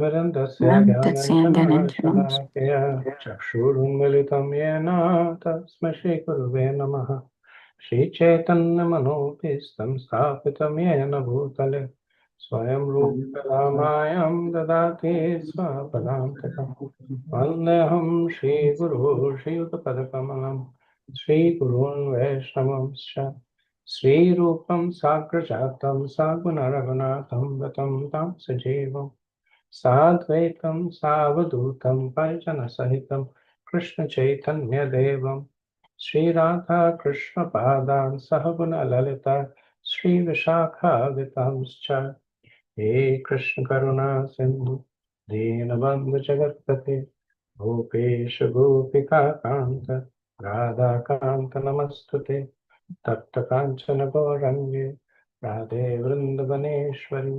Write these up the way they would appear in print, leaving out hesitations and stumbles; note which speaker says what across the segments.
Speaker 1: विरन्दस्य
Speaker 2: Nandasya Dhananjana
Speaker 1: ज्ञानञ्जनशलाकया चक्षुरुन्मिलितं येन तस्मै श्रीगुरुवे नमः। श्रीचैतन्यमनोभीष्टं स्थापितं येन भूतले स्वयं रूपरामायं ददाति स्वपदान्तिकम्। वन्देऽहं श्रीगुरुः श्रीयुतपदकमलं श्रीगुरून् वैष्णवंश्च श्रीरूपं साग्रजातं सगुणरघुनाथं वतं तं सजीवम् साद्वैतं सावधूतं परिजनसहितं कृष्णचैतन्यदेवं श्रीराधाकृष्णपादान् सहगुणललिता श्रीविशाखावितांश्च हे कृष्णकरुणा सिन्धु दीनबन्धु जगत्पते भूपेश गोपिकान्त राधाकान्त नमस्तुते तप्तकाञ्चन गौरङ्गे राधे वृन्दवनेश्वरि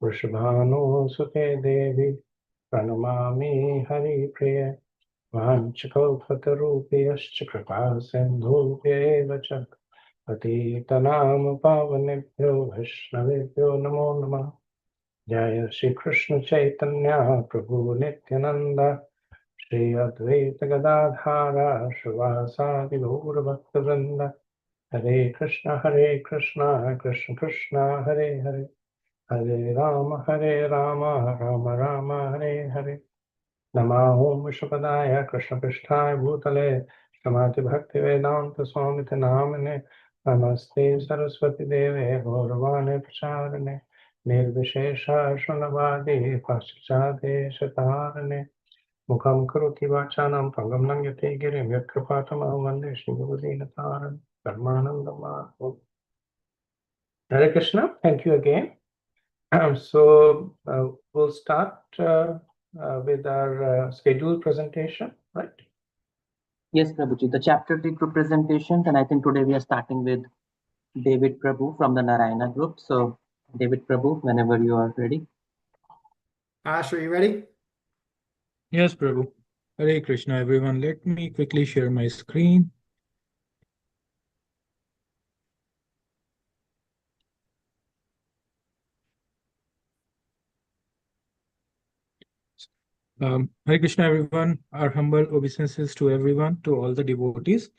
Speaker 1: वृषभानुसुते देवी प्रणमामि हरिप्रिय वाञ्छकौफतरूपेयश्च कृपा सिन्धुभ्येव च पतितनाम पावनेभ्यो वैष्णवेभ्यो नमो नमः। जय श्री कृष्ण चैतन्य प्रभु नित्यानंद श्री अद्वैत गदाधारा श्रीवासादि गौरभक्तवृंद हरे कृष्ण कृष्ण कृष्ण हरे हरे हरे राम राम राम हरे हरे। नमः ओं विष्णुपदाय कृष्णपृष्ठाय भूतले श्रीमति भक्ति वेदांत स्वामिते नामिने नमस्ते सरस्वती देवे गौरवाणी प्रचारिणे निर्विशेष शून्यवादी पाश्चादेशतारिणे मुखं करोति वाचालं पङ्गुं लङ्घयते गिरिं यत्कृपातमहं वन्दे श्रीगुरुदीनतारिणं परमानन्दमाधवम्। Hare Krishna, thank you again. We'll start with our scheduled presentation, right?
Speaker 2: Yes, Prabhuji. The chapter did group presentations, and I think today we are starting with David Prabhu from the Narayana group. So, David Prabhu, whenever you are ready.
Speaker 3: Ash, are you ready?
Speaker 4: Yes, Prabhu. Hare Krishna, everyone. Let me quickly share my screen. Hare Krishna, everyone. Our humble obeisances to everyone, to all the devotees.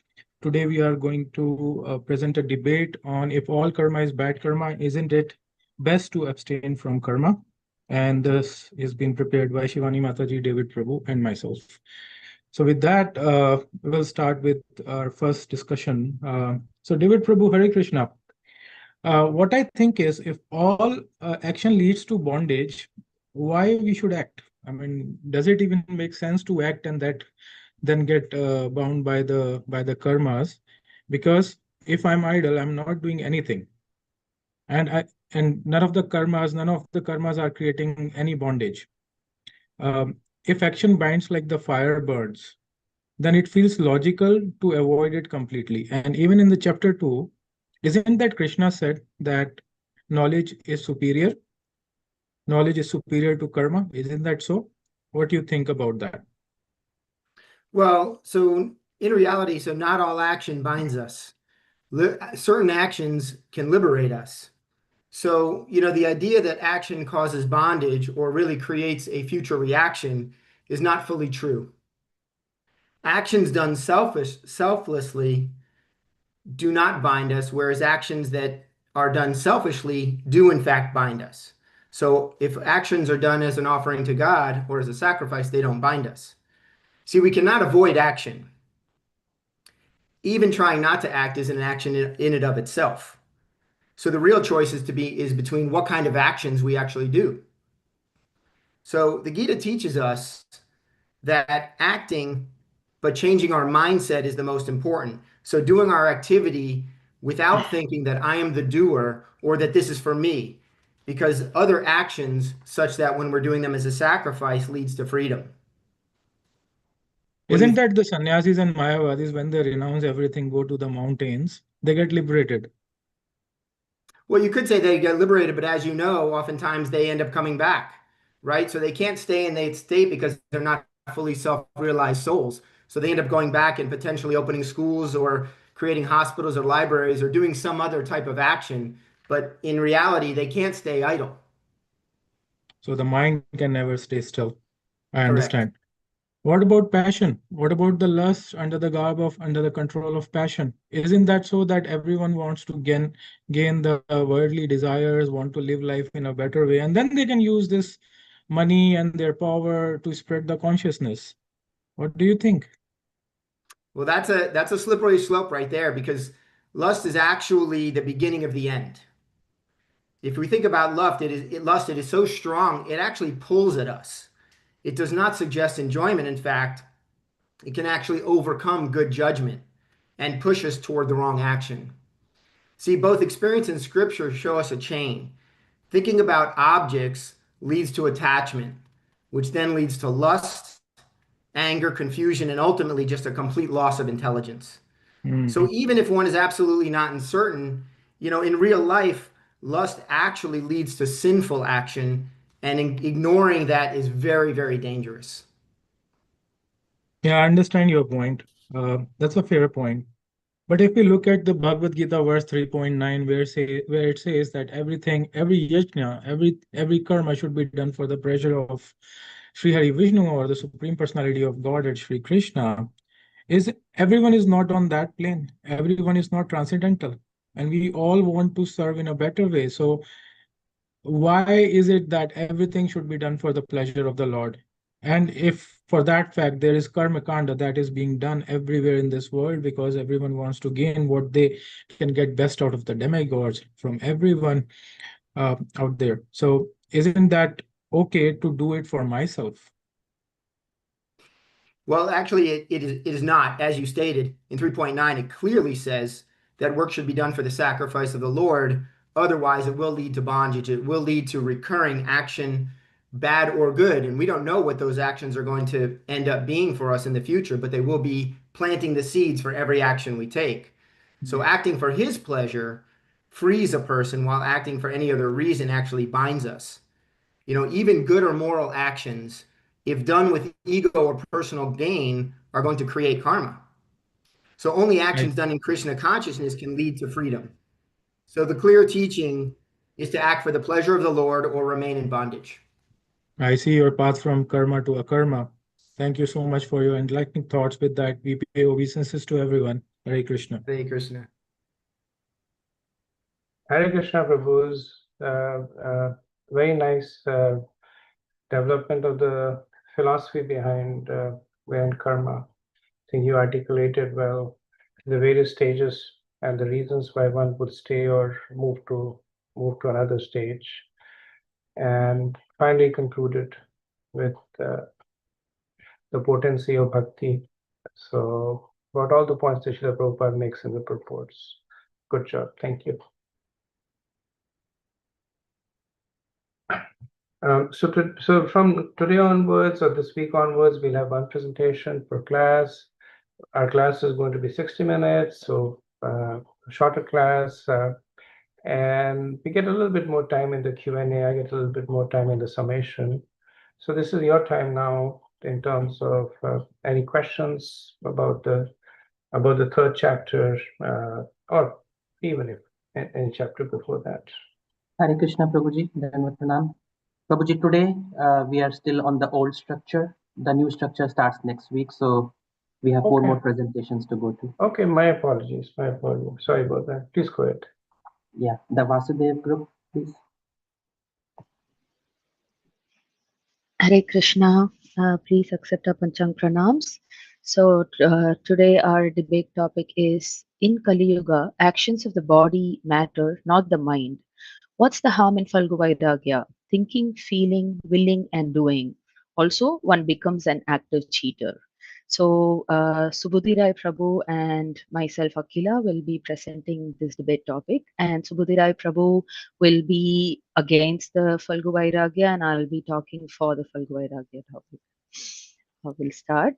Speaker 4: Today we are going to present a debate on if all karma is bad karma, isn't it best to abstain from karma? And this is being prepared by Shivani Mataji, David Prabhu, and myself. So with that, we'll start with our first discussion. So David Prabhu, Hare Krishna. What I think is, if all action leads to bondage, why we should act? I mean, does it even make sense to act and that then get bound by the karmas? Because if I'm idle, I'm not doing anything, and none of the karmas are creating any bondage. If action binds like the fire birds, then it feels logical to avoid it completely. And even in the chapter 2, isn't that Krishna said that knowledge is superior? Knowledge is superior to karma. Isn't that so? What do you think about that?
Speaker 3: Well, so in reality, so not all action binds us. Certain actions can liberate us. So, the idea that action causes bondage or really creates a future reaction is not fully true. Actions done selflessly do not bind us, whereas actions that are done selfishly do in fact bind us. So if actions are done as an offering to God or as a sacrifice, they don't bind us. See, we cannot avoid action. Even trying not to act is an action in and of itself. So the real choice is between what kind of actions we actually do. So the Gita teaches us that acting but changing our mindset is the most important. So doing our activity without thinking that I am the doer or that this is for me, because other actions, such that when we're doing them as a sacrifice, leads to freedom.
Speaker 4: Isn't that the sannyasis and mayavadis, when they renounce everything, go to the mountains, they get liberated?
Speaker 3: Well, you could say they get liberated, but as you know, oftentimes they end up coming back, right? So they can't stay in that state because they're not fully self-realized souls. So they end up going back and potentially opening schools or creating hospitals or libraries or doing some other type of action. But in reality, they can't stay idle.
Speaker 4: So the mind can never stay still. I
Speaker 3: Correct.
Speaker 4: understand. What about passion? What about the lust under the control of passion? Isn't that so that everyone wants to gain the worldly desires, want to live life in a better way, and then they can use this money and their power to spread the consciousness? What do you think?
Speaker 3: Well, that's a slippery slope right there, because lust is actually the beginning of the end. If we think about lust, it is so strong, it actually pulls at us. It does not suggest enjoyment. In fact, it can actually overcome good judgment and push us toward the wrong action. See, both experience and scripture show us a chain. Thinking about objects leads to attachment, which then leads to lust, anger, confusion, and ultimately just a complete loss of intelligence. So even if one is absolutely not uncertain, in real life, lust actually leads to sinful action, and ignoring that is very, very dangerous.
Speaker 4: Yeah, I understand your point. That's a fair point. But if we look at the Bhagavad Gita verse 3.9, where it says that every yajna, every karma should be done for the pleasure of Sri Hari Vishnu, or the Supreme Personality of Godhead, Sri Krishna, everyone is not on that plane. Everyone is not transcendental. And we all want to serve in a better way. So why is it that everything should be done for the pleasure of the Lord? And if for that fact there is karma kanda that is being done everywhere in this world because everyone wants to gain what they can get best out of the demigods from everyone out there. So isn't that okay to do it for myself?
Speaker 3: Well, actually, it is not. As you stated in 3.9, it clearly says that work should be done for the sacrifice of the Lord. Otherwise, it will lead to bondage. It will lead to recurring action, bad or good. And we don't know what those actions are going to end up being for us in the future, but they will be planting the seeds for every action we take. So acting for his pleasure frees a person, while acting for any other reason actually binds us. Even good or moral actions, if done with ego or personal gain, are going to create karma. So only actions done in Krishna consciousness can lead to freedom. So the clear teaching is to act for the pleasure of the Lord or remain in bondage.
Speaker 4: I see your path from karma to akarma. Thank you so much for your enlightening thoughts. With that, we pay obeisances to everyone. Hare Krishna.
Speaker 3: Hare Krishna.
Speaker 1: Hare Krishna Prabhu's very nice development of the philosophy behind karma. I think you articulated well the various stages and the reasons why one would stay or move to another stage, and finally concluded with the potency of bhakti. So about all the points that Srila Prabhupada makes in the purports. Good job. Thank you. So from today onwards, or this week onwards, we'll have one presentation per class. Our class is going to be 60 minutes, so shorter class, and we get a little bit more time in the Q&A. I get a little bit more time in the summation. So this is your time now in terms of any questions about the third chapter, or even if any chapter before that.
Speaker 2: Hare Krishna, Prabhuji. Dhanavad Pranam. Prabhuji, today we are still on the old structure. The new structure starts next week, so we have 4
Speaker 1: Okay.
Speaker 2: more presentations to go to.
Speaker 1: Okay, my apologies. Sorry about that. Please go ahead.
Speaker 2: Yeah, the Vasudev group, please.
Speaker 5: Hare Krishna, please accept our Panchang Pranams. So today our debate topic is, in Kali Yuga, actions of the body matter, not the mind. What's the harm in Falgu Vairagya? Thinking, feeling, willing and doing. Also, one becomes an active cheater. So Subudhi Rai Prabhu and myself Akila will be presenting this debate topic, and Subudhi Rai Prabhu will be against the Falgu Vairagya and I'll be talking for the Falgu Vairagya topic. We'll start.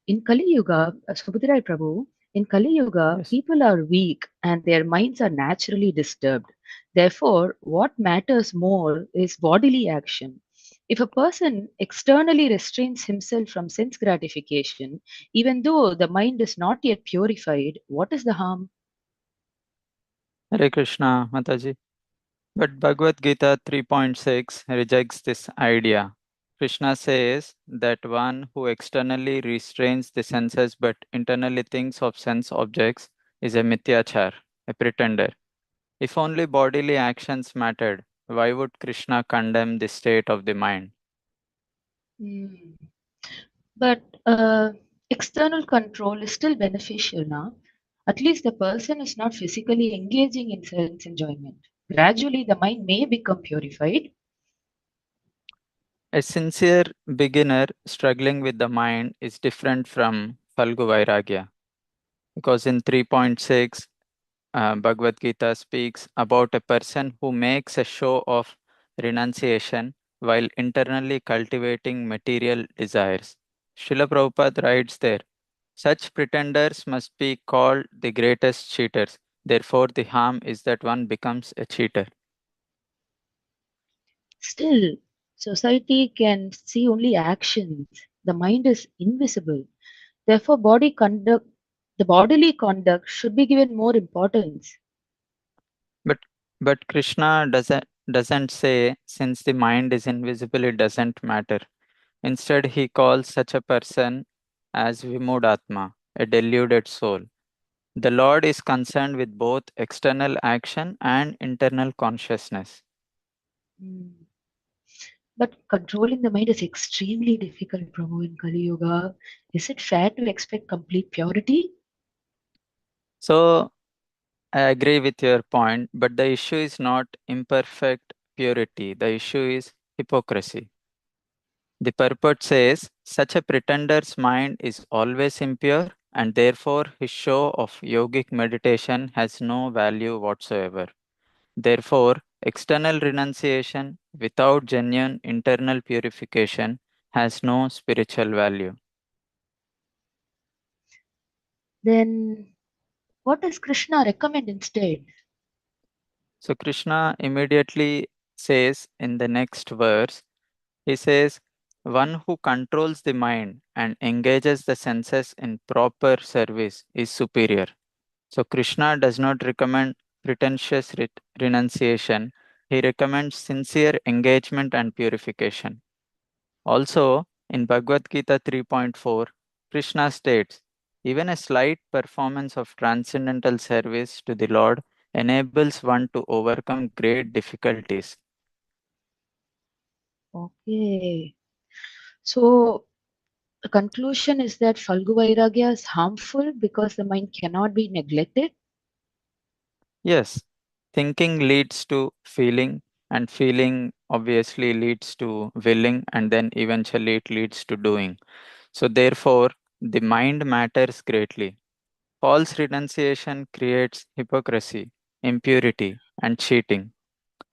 Speaker 5: In Kali Yuga, Subudhi Rai Prabhu, in Kali Yuga,
Speaker 6: Yes.
Speaker 5: people are weak and their minds are naturally disturbed. Therefore, what matters more is bodily action. If a person externally restrains himself from sense gratification, even though the mind is not yet purified, what is the harm?
Speaker 6: Hare Krishna, Mataji. But Bhagavad Gita 3.6 rejects this idea. Krishna says that one who externally restrains the senses but internally thinks of sense objects is a mithyachar, a pretender. If only bodily actions mattered, why would Krishna condemn the state of the mind?
Speaker 5: Hmm. But external control is still beneficial now. At least the person is not physically engaging in sense enjoyment. Gradually, the mind may become purified.
Speaker 6: A sincere beginner struggling with the mind is different from Falgu Vairagya. Because in 3.6, Bhagavad Gita speaks about a person who makes a show of renunciation while internally cultivating material desires. Srila Prabhupada writes there, such pretenders must be called the greatest cheaters. Therefore, the harm is that one becomes a cheater.
Speaker 5: Still, society can see only actions. The mind is invisible. Therefore, the bodily conduct should be given more importance.
Speaker 6: But Krishna doesn't say since the mind is invisible, it doesn't matter. Instead, he calls such a person as Vimudatma, a deluded soul. The Lord is concerned with both external action and internal consciousness.
Speaker 5: Hmm. But controlling the mind is extremely difficult, Prabhu, in Kali Yuga. Is it fair to expect complete purity?
Speaker 6: So, I agree with your point, but the issue is not imperfect purity. The issue is hypocrisy. The purport says such a pretender's mind is always impure, and therefore his show of yogic meditation has no value whatsoever. Therefore, external renunciation without genuine internal purification has no spiritual value.
Speaker 5: Then what does Krishna recommend instead?
Speaker 6: So, Krishna immediately says in the next verse, he says, one who controls the mind and engages the senses in proper service is superior. So, Krishna does not recommend pretentious renunciation, he recommends sincere engagement and purification. Also, in Bhagavad Gita 3.4, Krishna states, even a slight performance of transcendental service to the Lord enables one to overcome great difficulties.
Speaker 5: Okay. So the conclusion is that Falgu Vairagya is harmful because the mind cannot be neglected.
Speaker 6: Yes, thinking leads to feeling, and feeling obviously leads to willing, and then eventually it leads to doing. So, therefore, the mind matters greatly. False renunciation creates hypocrisy, impurity, and cheating.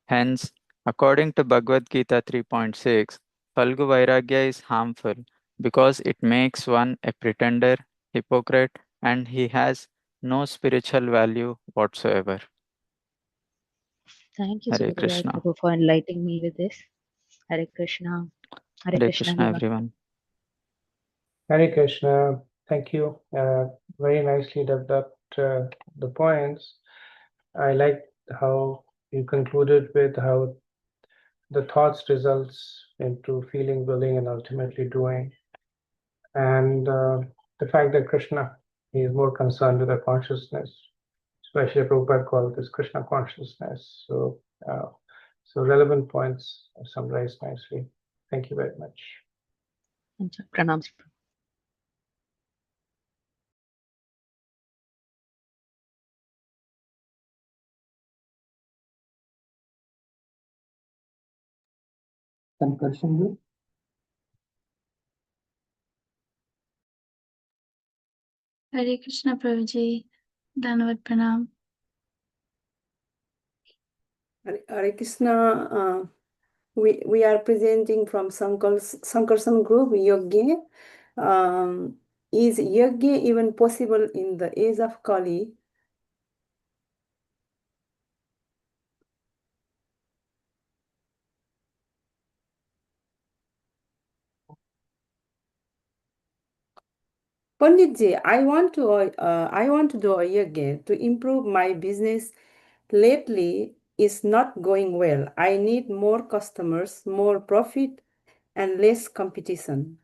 Speaker 6: Hence, according to Bhagavad Gita 3.6, Falgu Vairagya is harmful because it makes one a pretender, hypocrite, and he has no spiritual value whatsoever.
Speaker 5: Thank you,
Speaker 6: Hare
Speaker 5: Sukhdev
Speaker 6: Krishna.
Speaker 5: Prabhu, for enlightening me with this. Hare Krishna. Hare
Speaker 6: Hare
Speaker 5: Krishna,
Speaker 6: Krishna,
Speaker 5: everyone.
Speaker 6: everyone.
Speaker 1: Hare Krishna, thank you. Very nicely developed the points. I like how you concluded with how the thoughts results into feeling, willing, and ultimately doing. And the fact that Krishna is more concerned with the consciousness, especially Prabhupada called this Krishna consciousness. So, so relevant points are summarized nicely. Thank you very much.
Speaker 5: Pranams.
Speaker 2: Conclusion.
Speaker 7: हरे कृष्णा प्रभु जी धन्यवाद प्रणाम
Speaker 8: Hare Krishna, we are presenting from Sankarshan group, Yogi. Is Yogi even possible in the age of Kali? Panditji, I want to do a yoga to improve my business. Lately, is not going well. I need more customers, more profit, and less competition.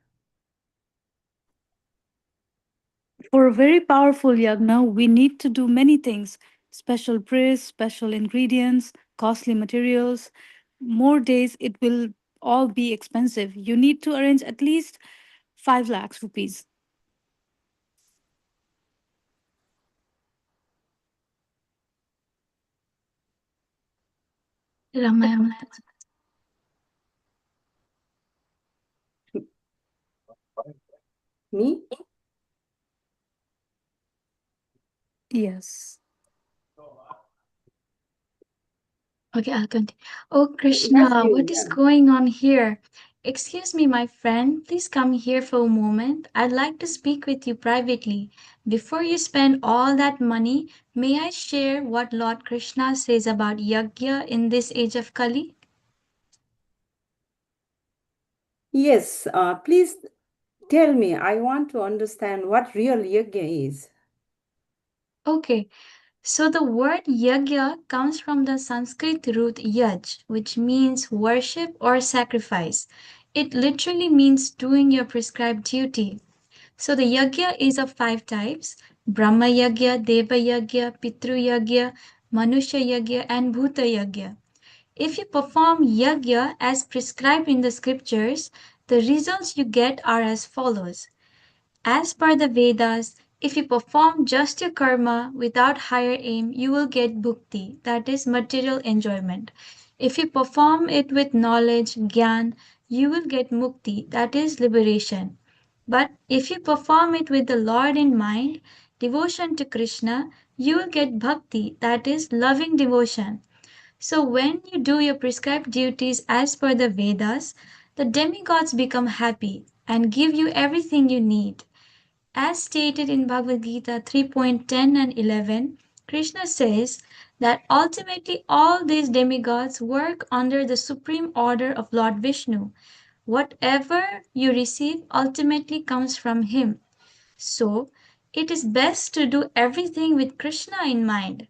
Speaker 9: For a very powerful yagna, we need to do many things: special praise, special ingredients, costly materials. More days, it will all be expensive. You need to arrange at least 5 lakhs rupees.
Speaker 7: Ramayana.
Speaker 8: Me?
Speaker 9: Yes.
Speaker 7: Okay, I'll continue. Oh,
Speaker 8: That's
Speaker 7: Krishna,
Speaker 8: you,
Speaker 7: what is
Speaker 8: yeah.
Speaker 7: going on here? Excuse me, my friend. Please come here for a moment. I'd like to speak with you privately. Before you spend all that money, may I share what Lord Krishna says about Yajna in this age of Kali?
Speaker 8: Yes, please tell me. I want to understand what real yajna is.
Speaker 7: Okay, so the word Yajna comes from the Sanskrit root yaj, which means worship or sacrifice. It literally means doing your prescribed duty. So the yajna is of 5 types: Brahma yajna, Deva yajna, Pitru yajna, Manusha yajna, and Bhuta yajna. If you perform yajna as prescribed in the scriptures, the results you get are as follows. As per the Vedas, if you perform just your karma without higher aim, you will get bhukti, that is material enjoyment. If you perform it with knowledge, gyan, you will get mukti, that is liberation. But if you perform it with the Lord in mind, devotion to Krishna, you will get bhakti, that is loving devotion. So when you do your prescribed duties as per the Vedas, the demigods become happy and give you everything you need. As stated in Bhagavad Gita 3.10 and 11, Krishna says that ultimately all these demigods work under the supreme order of Lord Vishnu. Whatever you receive ultimately comes from him. So, it is best to do everything with Krishna in mind.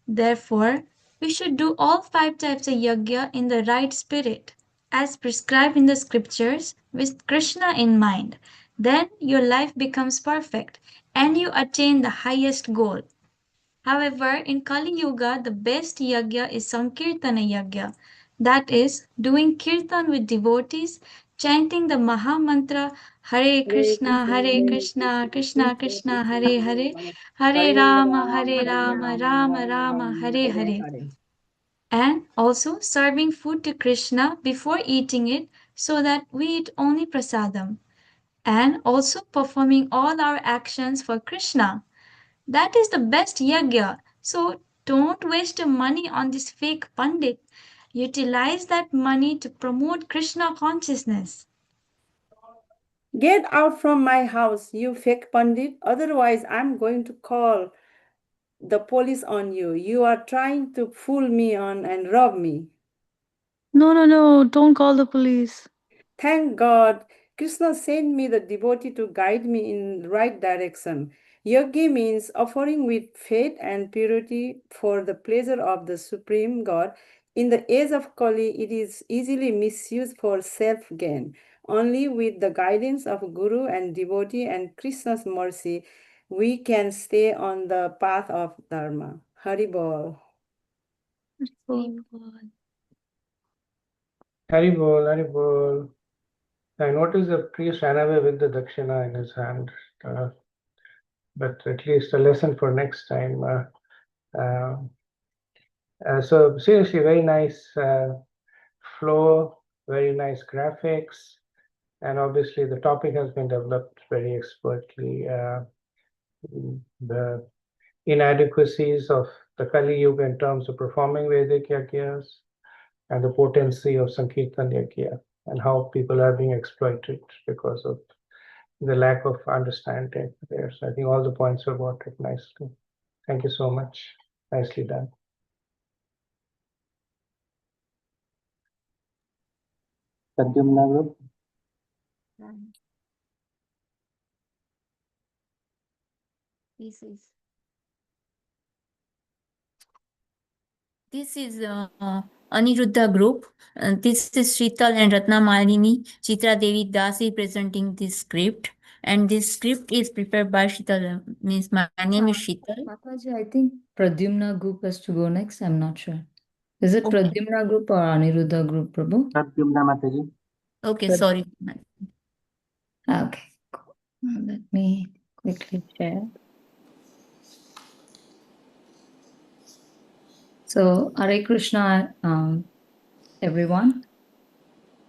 Speaker 7: Therefore, we should do all 5 types of yajna in the right spirit, as prescribed in the scriptures, with Krishna in mind. Then your life becomes perfect and you attain the highest goal. However, in Kali Yuga, the best yajna is Sankirtana yajna, that is, doing kirtan with devotees, chanting the Maha Mantra Hare Krishna, Hare Krishna, Krishna Krishna, Hare Hare, Hare Rama, Rama Rama, Hare Hare, and also serving food to Krishna before eating it so that we eat only prasadam, and also performing all our actions for Krishna. That is the best yajna. So don't waste your money on this fake pandit. Utilize that money to promote Krishna consciousness.
Speaker 8: Get out from my house, you fake pandit. Otherwise, I'm going to call the police on you. You are trying to fool me on and rob me.
Speaker 9: No, don't call the police.
Speaker 8: Thank God, Krishna sent me the devotee to guide me in the right direction. Yajna means offering with faith and purity for the pleasure of the Supreme God. In the age of Kali, it is easily misused for self-gain. Only with the guidance of Guru and devotee and Krishna's mercy, we can stay on the path of Dharma. Hari Bol.
Speaker 1: Hari Bol, Hari Bol. I noticed the priest ran away with the dakshina in his hand, but at least a lesson for next time. So seriously, very nice flow, very nice graphics, and obviously the topic has been developed very expertly. The inadequacies of the Kali Yuga in terms of performing Vedic yajnas and the potency of Sankirtan yajna and how people are being exploited because of the lack of understanding there. So I think all the points were brought up nicely. Thank you so much. Nicely done.
Speaker 2: Pradyumna group.
Speaker 10: This is Aniruddha group. This is Sheetal and Ratna Malini. Chitra Devi Das is presenting this script. And this script is prepared by Sheetal. Means my name is Sheetal.
Speaker 11: Mataji, I think Pradyumna group has to go next. I'm not sure. Is it
Speaker 10: Okay.
Speaker 11: Pradyumna group or Aniruddha group, Prabhu?
Speaker 2: Pradyumna Mataji.
Speaker 10: Okay,
Speaker 11: Prad-
Speaker 10: sorry.
Speaker 11: Okay, cool. Let me quickly share. So, Hare Krishna, everyone.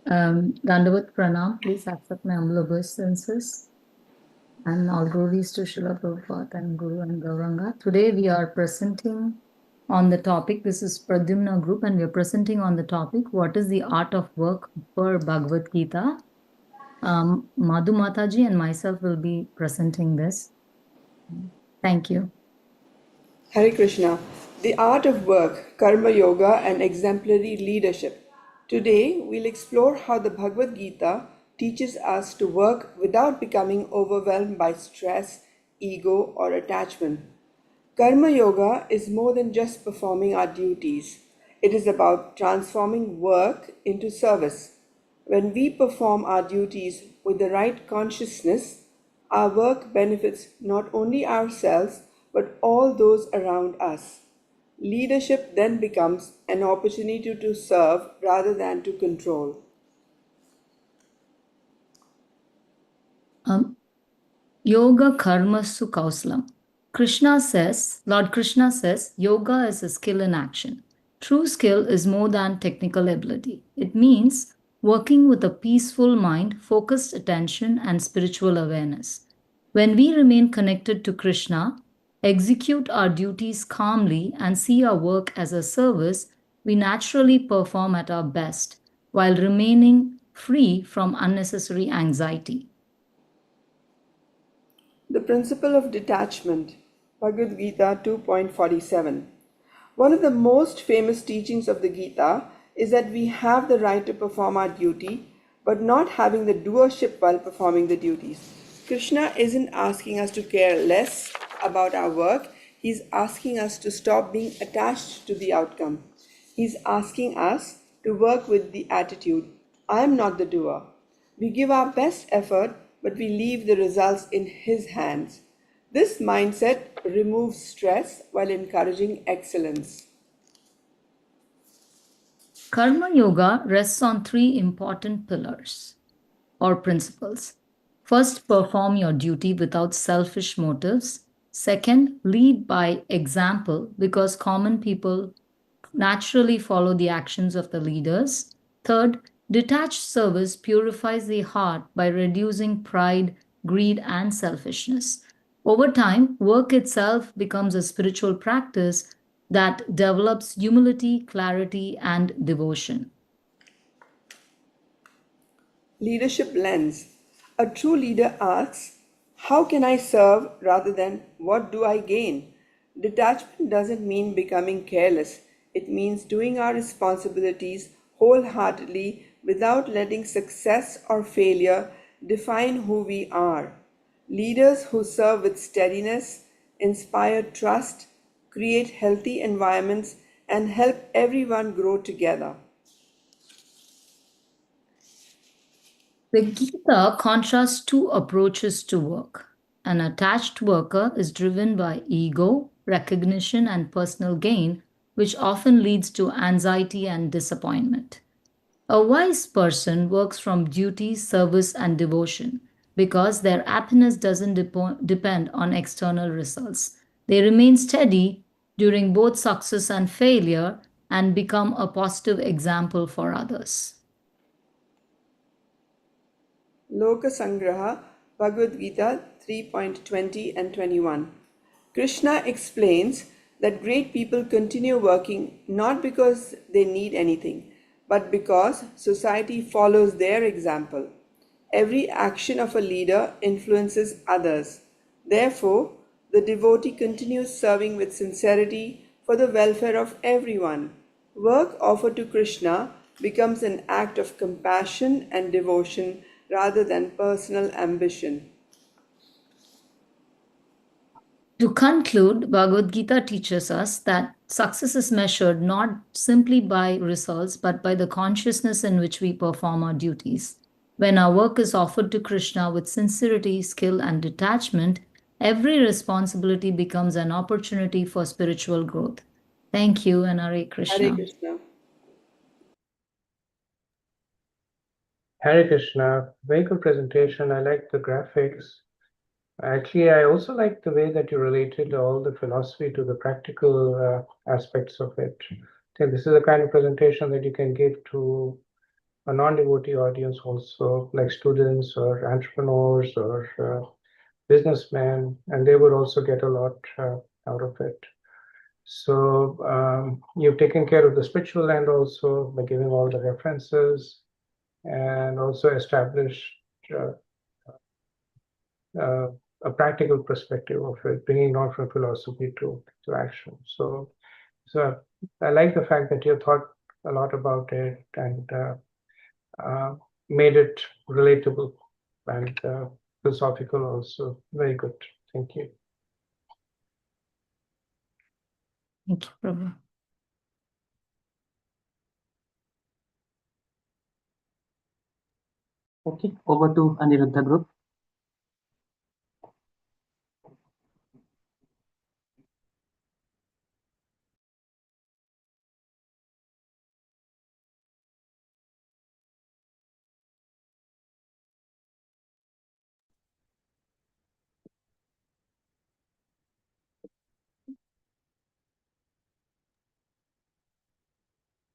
Speaker 11: Dandavat Pranam, please accept my humble obeisances. And all glories to Srila Prabhupada and Guru and Gauranga. Today we are presenting on the topic, this is Pradyumna group, and we are presenting on the topic, what is the art of work for Bhagavad Gita. Madhu Mataji and myself will be presenting this. Thank you.
Speaker 12: Hare Krishna. The art of work, karma yoga and exemplary leadership. Today we'll explore how the Bhagavad Gita teaches us to work without becoming overwhelmed by stress, ego or attachment. Karma yoga is more than just performing our duties. It is about transforming work into service. When we perform our duties with the right consciousness, our work benefits not only ourselves but all those around us. Leadership then becomes an opportunity to serve rather than to control.
Speaker 11: Yoga karmasu kauslam. Lord Krishna says, yoga is a skill in action. True skill is more than technical ability. It means working with a peaceful mind, focused attention, and spiritual awareness. When we remain connected to Krishna, execute our duties calmly, and see our work as a service, we naturally perform at our best while remaining free from unnecessary anxiety.
Speaker 12: The principle of detachment, Bhagavad Gita 2.47. One of the most famous teachings of the Gita is that we have the right to perform our duty, but not having the doership while performing the duties. Krishna isn't asking us to care less about our work. He's asking us to stop being attached to the outcome. He's asking us to work with the attitude, I am not the doer. We give our best effort, but we leave the results in His hands. This mindset removes stress while encouraging excellence.
Speaker 11: Karma Yoga rests on three important pillars or principles. First, perform your duty without selfish motives. Second, lead by example because common people naturally follow the actions of the leaders. Third, detached service purifies the heart by reducing pride, greed, and selfishness. Over time, work itself becomes a spiritual practice that develops humility, clarity, and devotion.
Speaker 12: Leadership lens. A true leader asks, how can I serve rather than what do I gain? Detachment doesn't mean becoming careless. It means doing our responsibilities wholeheartedly without letting success or failure define who we are. Leaders who serve with steadiness, inspire trust, create healthy environments, and help everyone grow together.
Speaker 11: The Gita contrasts two approaches to work. An attached worker is driven by ego, recognition, and personal gain, which often leads to anxiety and disappointment. A wise person works from duty, service, and devotion because their happiness doesn't depend on external results. They remain steady during both success and failure and become a positive example for others.
Speaker 12: Loka Sangraha, Bhagavad Gita 3.20 and 21. Krishna explains that great people continue working not because they need anything, but because society follows their example. Every action of a leader influences others. Therefore, the devotee continues serving with sincerity for the welfare of everyone. Work offered to Krishna becomes an act of compassion and devotion rather than personal ambition.
Speaker 11: To conclude, Bhagavad Gita teaches us that Success is measured not simply by results, but by the consciousness in which we perform our duties. When our work is offered to Krishna with sincerity, skill, and detachment, every responsibility becomes an opportunity for spiritual growth. Thank you, and Hare Krishna.
Speaker 12: Hare Krishna.
Speaker 1: Hare Krishna, very good presentation. I like the graphics. Actually, I also like the way that you related all the philosophy to the practical aspects of it. I think this is the kind of presentation that you can give to a non-devotee audience also, like students or entrepreneurs or businessmen, and they would also get a lot out of it. So you've taken care of the spiritual end also by giving all the references and also established a practical perspective of it, bringing not from philosophy to action. So I like the fact that you thought a lot about it and made it relatable and philosophical also. Very good. Thank you.
Speaker 11: Thank you, Prabhu.
Speaker 2: Okay, over to Aniruddha Group.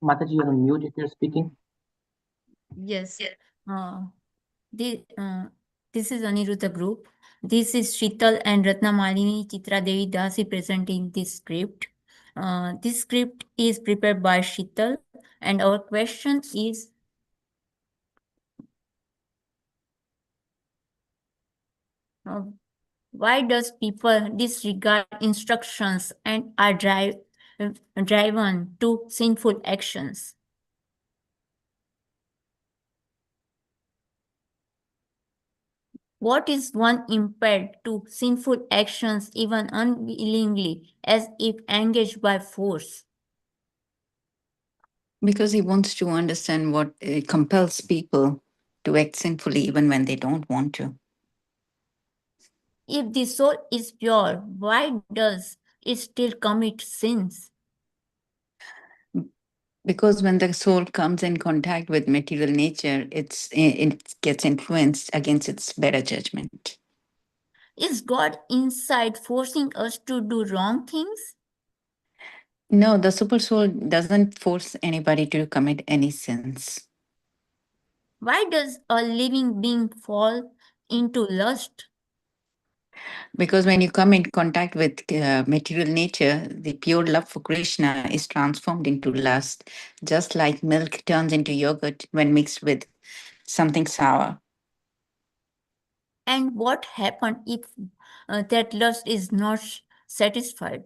Speaker 2: Mataji, you're on mute if you're speaking.
Speaker 10: Yes. This is Aniruddha Group. This is Sheetal and Ratnamalini Chitra Devi Dasi presenting this script. This script is prepared by Sheetal, and our question is, why does people disregard instructions and are driven to sinful actions? What is one impelled to sinful actions even unwillingly, as if engaged by force?
Speaker 13: Because he wants to understand what compels people to act sinfully even when they don't want to.
Speaker 10: If the soul is pure, why does it still commit sins?
Speaker 13: Because when the soul comes in contact with material nature, it gets influenced against its better judgment.
Speaker 10: Is God inside forcing us to do wrong things?
Speaker 13: No, the super soul doesn't force anybody to commit any sins.
Speaker 10: Why does a living being fall into lust?
Speaker 13: Because when you come in contact with material nature, the pure love for Krishna is transformed into lust, just like milk turns into yogurt when mixed with something sour.
Speaker 10: And what happens if that lust is not satisfied?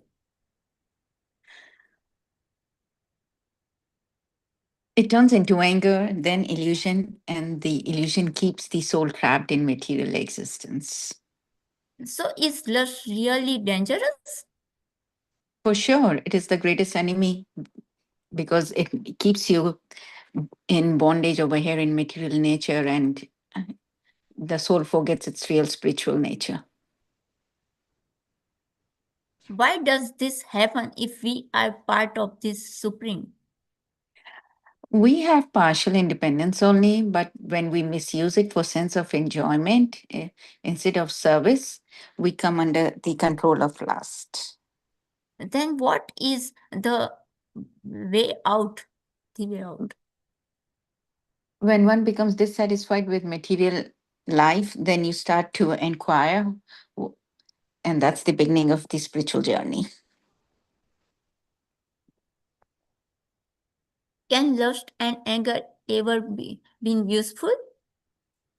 Speaker 13: It turns into anger, then illusion, and the illusion keeps the soul trapped in material existence.
Speaker 10: So is lust really dangerous?
Speaker 13: For sure, it is the greatest enemy because it keeps you in bondage over here in material nature, and the soul forgets its real spiritual nature.
Speaker 10: Why does this happen if we are part of this Supreme?
Speaker 13: We have partial independence only, but when we misuse it for sense of enjoyment instead of service, we come under the control of lust.
Speaker 10: Then what is the way out? The way out.
Speaker 13: When one becomes dissatisfied with material life, then you start to inquire, and that's the beginning of the spiritual journey.
Speaker 10: Can lust and anger ever be useful?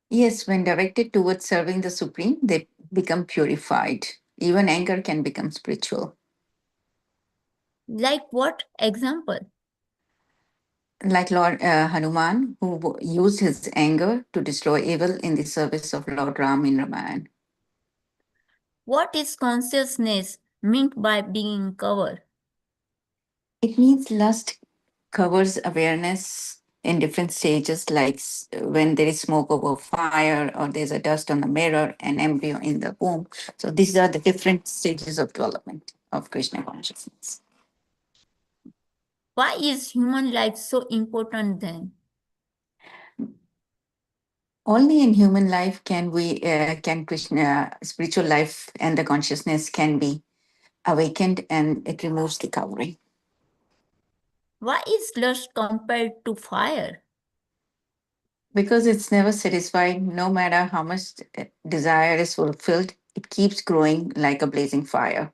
Speaker 13: Yes, when directed towards serving the Supreme, they become purified. Even anger can become spiritual.
Speaker 10: Like what example?
Speaker 13: Like Lord Hanuman, who used his anger to destroy evil in the service of Lord Ram in Ramayana.
Speaker 10: What is consciousness meant by being covered?
Speaker 13: It means lust covers awareness in different stages, like when there is smoke over fire, or there's a dust on the mirror, an embryo in the womb. So these are the different stages of development of Krishna consciousness.
Speaker 10: Why is human life so important then?
Speaker 13: Only in human life can Krishna spiritual life and the consciousness can be awakened, and it removes the covering.
Speaker 10: Why is lust compared to fire?
Speaker 13: Because it's never satisfied, no matter how much desire is fulfilled, it keeps growing like a blazing fire.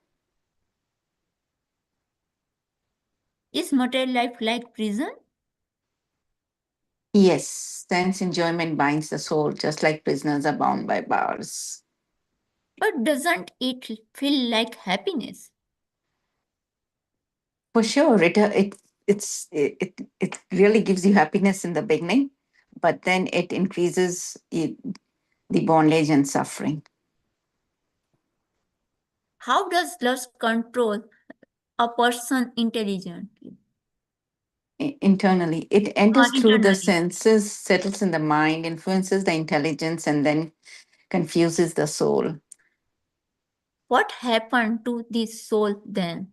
Speaker 10: Is material life like prison?
Speaker 13: Yes, sense enjoyment binds the soul, just like prisoners are bound by bars.
Speaker 10: But doesn't it feel like happiness?
Speaker 13: For sure, it really gives you happiness in the beginning, but then it increases the bondage and suffering.
Speaker 10: How does lust control a person intelligently?
Speaker 13: Internally, it enters through the
Speaker 10: Internally.
Speaker 13: senses, settles in the mind, influences the intelligence, and then confuses the soul.
Speaker 10: What happened to the soul then?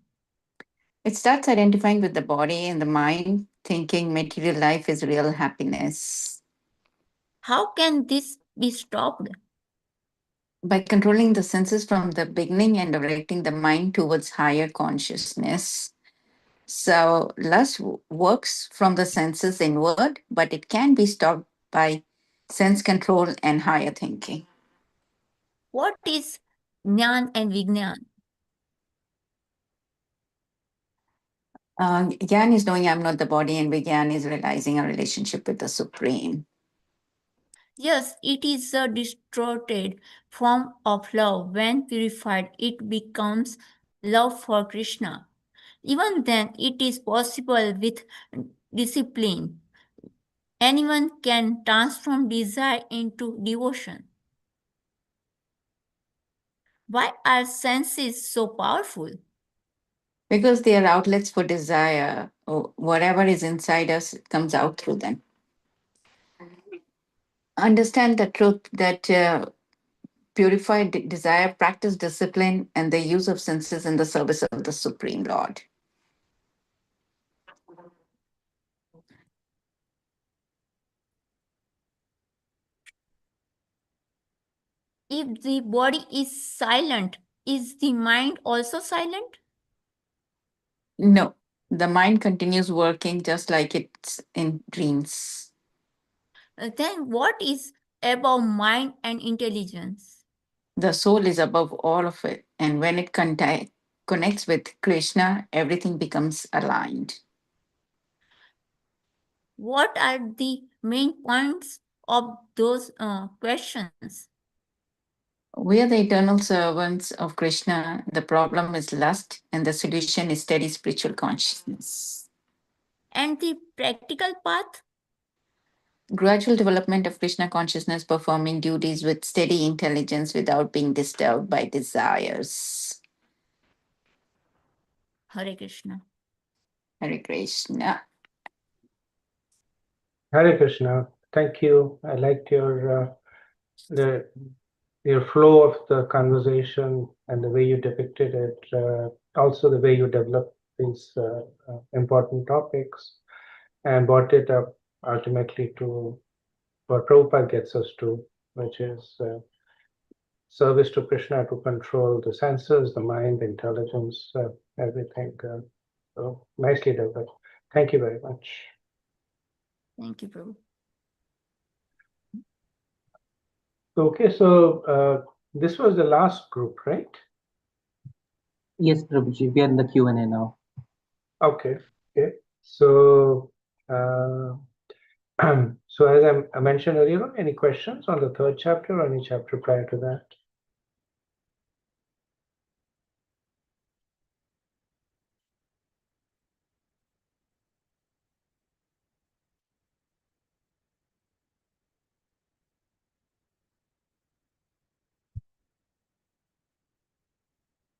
Speaker 13: It starts identifying with the body and the mind, thinking material life is real happiness.
Speaker 10: How can this be stopped?
Speaker 13: By controlling the senses from the beginning and directing the mind towards higher consciousness. So lust works from the senses inward, but it can be stopped by sense control and higher thinking.
Speaker 10: What is Jnana and Vijnana?
Speaker 13: Gyan is knowing I'm not the body, and Vigyan is realizing a relationship with the Supreme.
Speaker 10: Yes, it is a distorted form of love. When purified, it becomes love for Krishna. Even then, it is possible with discipline. Anyone can transform desire into devotion. Why are senses so powerful?
Speaker 13: Because they are outlets for desire. Whatever is inside us comes out through them. Understand the truth that purified desire, practice discipline, and the use of senses in the service of the Supreme Lord.
Speaker 10: If the body is silent, is the mind also silent?
Speaker 13: No, the mind continues working just like it's in dreams.
Speaker 10: Then what is above mind and intelligence?
Speaker 13: The soul is above all of it, and when it connects with Krishna, everything becomes aligned.
Speaker 10: What are the main points of those questions?
Speaker 13: We are the eternal servants of Krishna. The problem is lust, and the solution is steady spiritual consciousness.
Speaker 10: And the practical path?
Speaker 13: Gradual development of Krishna consciousness, performing duties with steady intelligence without being disturbed by desires.
Speaker 10: Hare Krishna.
Speaker 13: Hare Krishna.
Speaker 1: Hare Krishna. Thank you. I liked your flow of the conversation and the way you depicted it. Also, the way you developed these important topics and brought it up ultimately to what Prabhupada gets us to, which is service to Krishna to control the senses, the mind, the intelligence, everything. So nicely developed. Thank you very much.
Speaker 10: Thank you, Prabhu.
Speaker 1: Okay, so this was the last group, right?
Speaker 2: Yes, Prabhuji, we are in the Q&A now.
Speaker 1: Okay. So, so as I mentioned earlier, any questions on the third chapter or any chapter prior to that?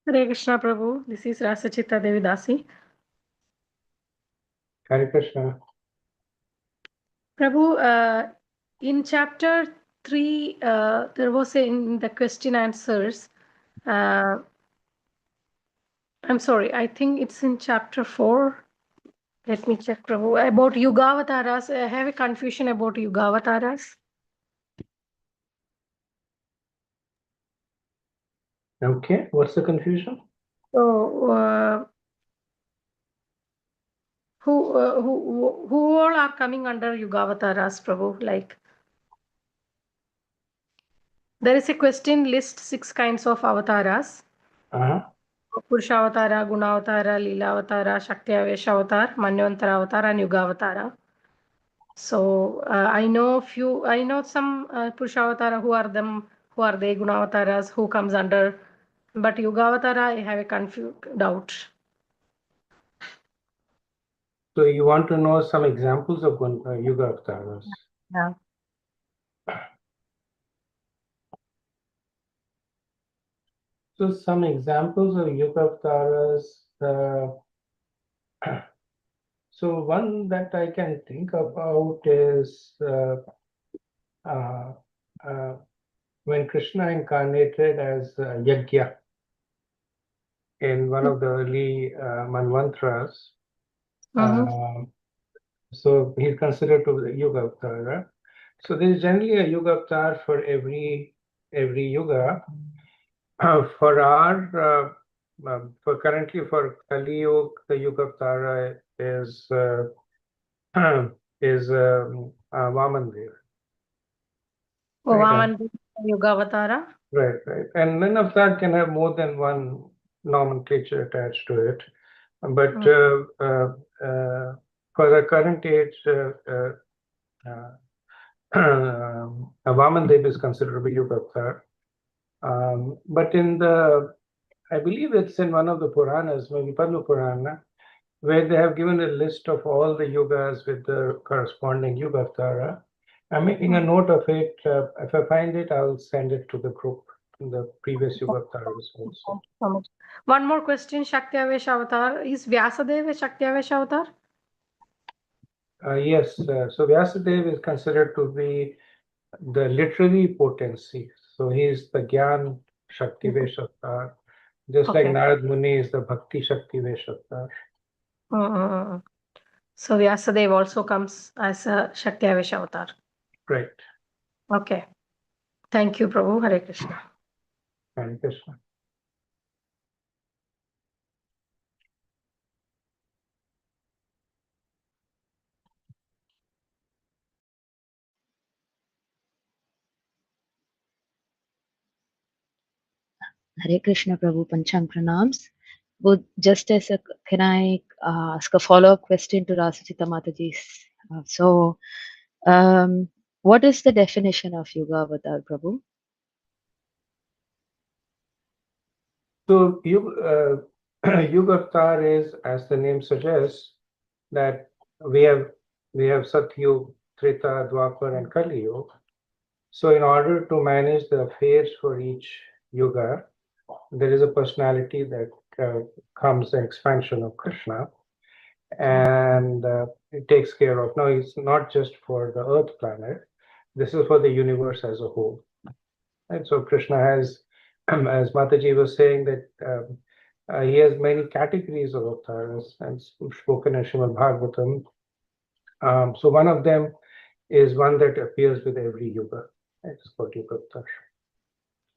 Speaker 14: Hare Krishna Prabhu, this is Rasachita Devi Dasi.
Speaker 1: Hare Krishna.
Speaker 14: Prabhu, in chapter 3, there was in the question answers. I'm sorry, I think it's in chapter 4. Let me check, Prabhu. About Yugavataras. I have a confusion about Yugavataras.
Speaker 1: Okay, what's the confusion?
Speaker 14: So, who all are coming under Yugavataras, Prabhu? Like, there is a question list 6 kinds of avatars. Purushavatara, Gunavatara, Leelavatara, Shakti-Avesh Avatar, Manvantara Avatar, and Yugavatara. So I know some Purushavatara who are they Gunavataras, who comes under, but Yugavatara I have a doubt.
Speaker 1: So you want to know some examples of Yuga avatars?
Speaker 14: Yeah.
Speaker 1: So some examples of Yuga avatars. So one that I can think about is when Krishna incarnated as Yajna in one of the early Manvantras. So he's considered to be a Yuga avatar. So there is generally a Yuga avatar for every Yuga. For our for currently for Kali Yuga, the Yuga avatar is Vaman Dev.
Speaker 14: Vaman Yugavatara.
Speaker 1: Right. And an avatar can have more than one nomenclature attached to it. But for the current age, Vaman Dev is considered to be Yuga avatar. But I believe it's in one of the Puranas, maybe Padma Purana, where they have given a list of all the yugas with the corresponding Yuga avatara. I'm making a note of it. If I find it, I'll send it to the group, the previous Yuga avatars also.
Speaker 14: One more question, Shakti-Avesh Avatar. Is Vyasadeva a Shakti-Avesh Avatar?
Speaker 1: Yes, so Vyasadeva is considered to be the literary potency. So he is the Gyan Shakti-Vesh avatar. Just like Narad Muni is the Bhakti Shakti-Vesh avatar.
Speaker 14: So Vyasadeva also comes as a Shakti-Avesh Avatar.
Speaker 1: Right.
Speaker 14: Okay. Thank you, Prabhu. Hare Krishna.
Speaker 1: Hare Krishna.
Speaker 5: Hare Krishna, Prabhu, Pancham Pranams. But just as a, can I ask a follow-up question to Rasachita Mataji's? What is the definition of Yuga Avatar, Prabhu?
Speaker 1: So Yuga avatar is, as the name suggests, that we have Satyug, Treta, Dwapar, and Kali Yuga. So in order to manage the affairs for each Yuga, there is a personality that comes an expansion of Krishna, and it takes care of. Now, it's not just for the Earth planet. This is for the universe as a whole. And so Krishna has, as Mataji was saying, that he has many categories of avatars and spoken in Srimad Bhagavatam. So one of them is one that appears with every yuga. It's called Yuga avatar.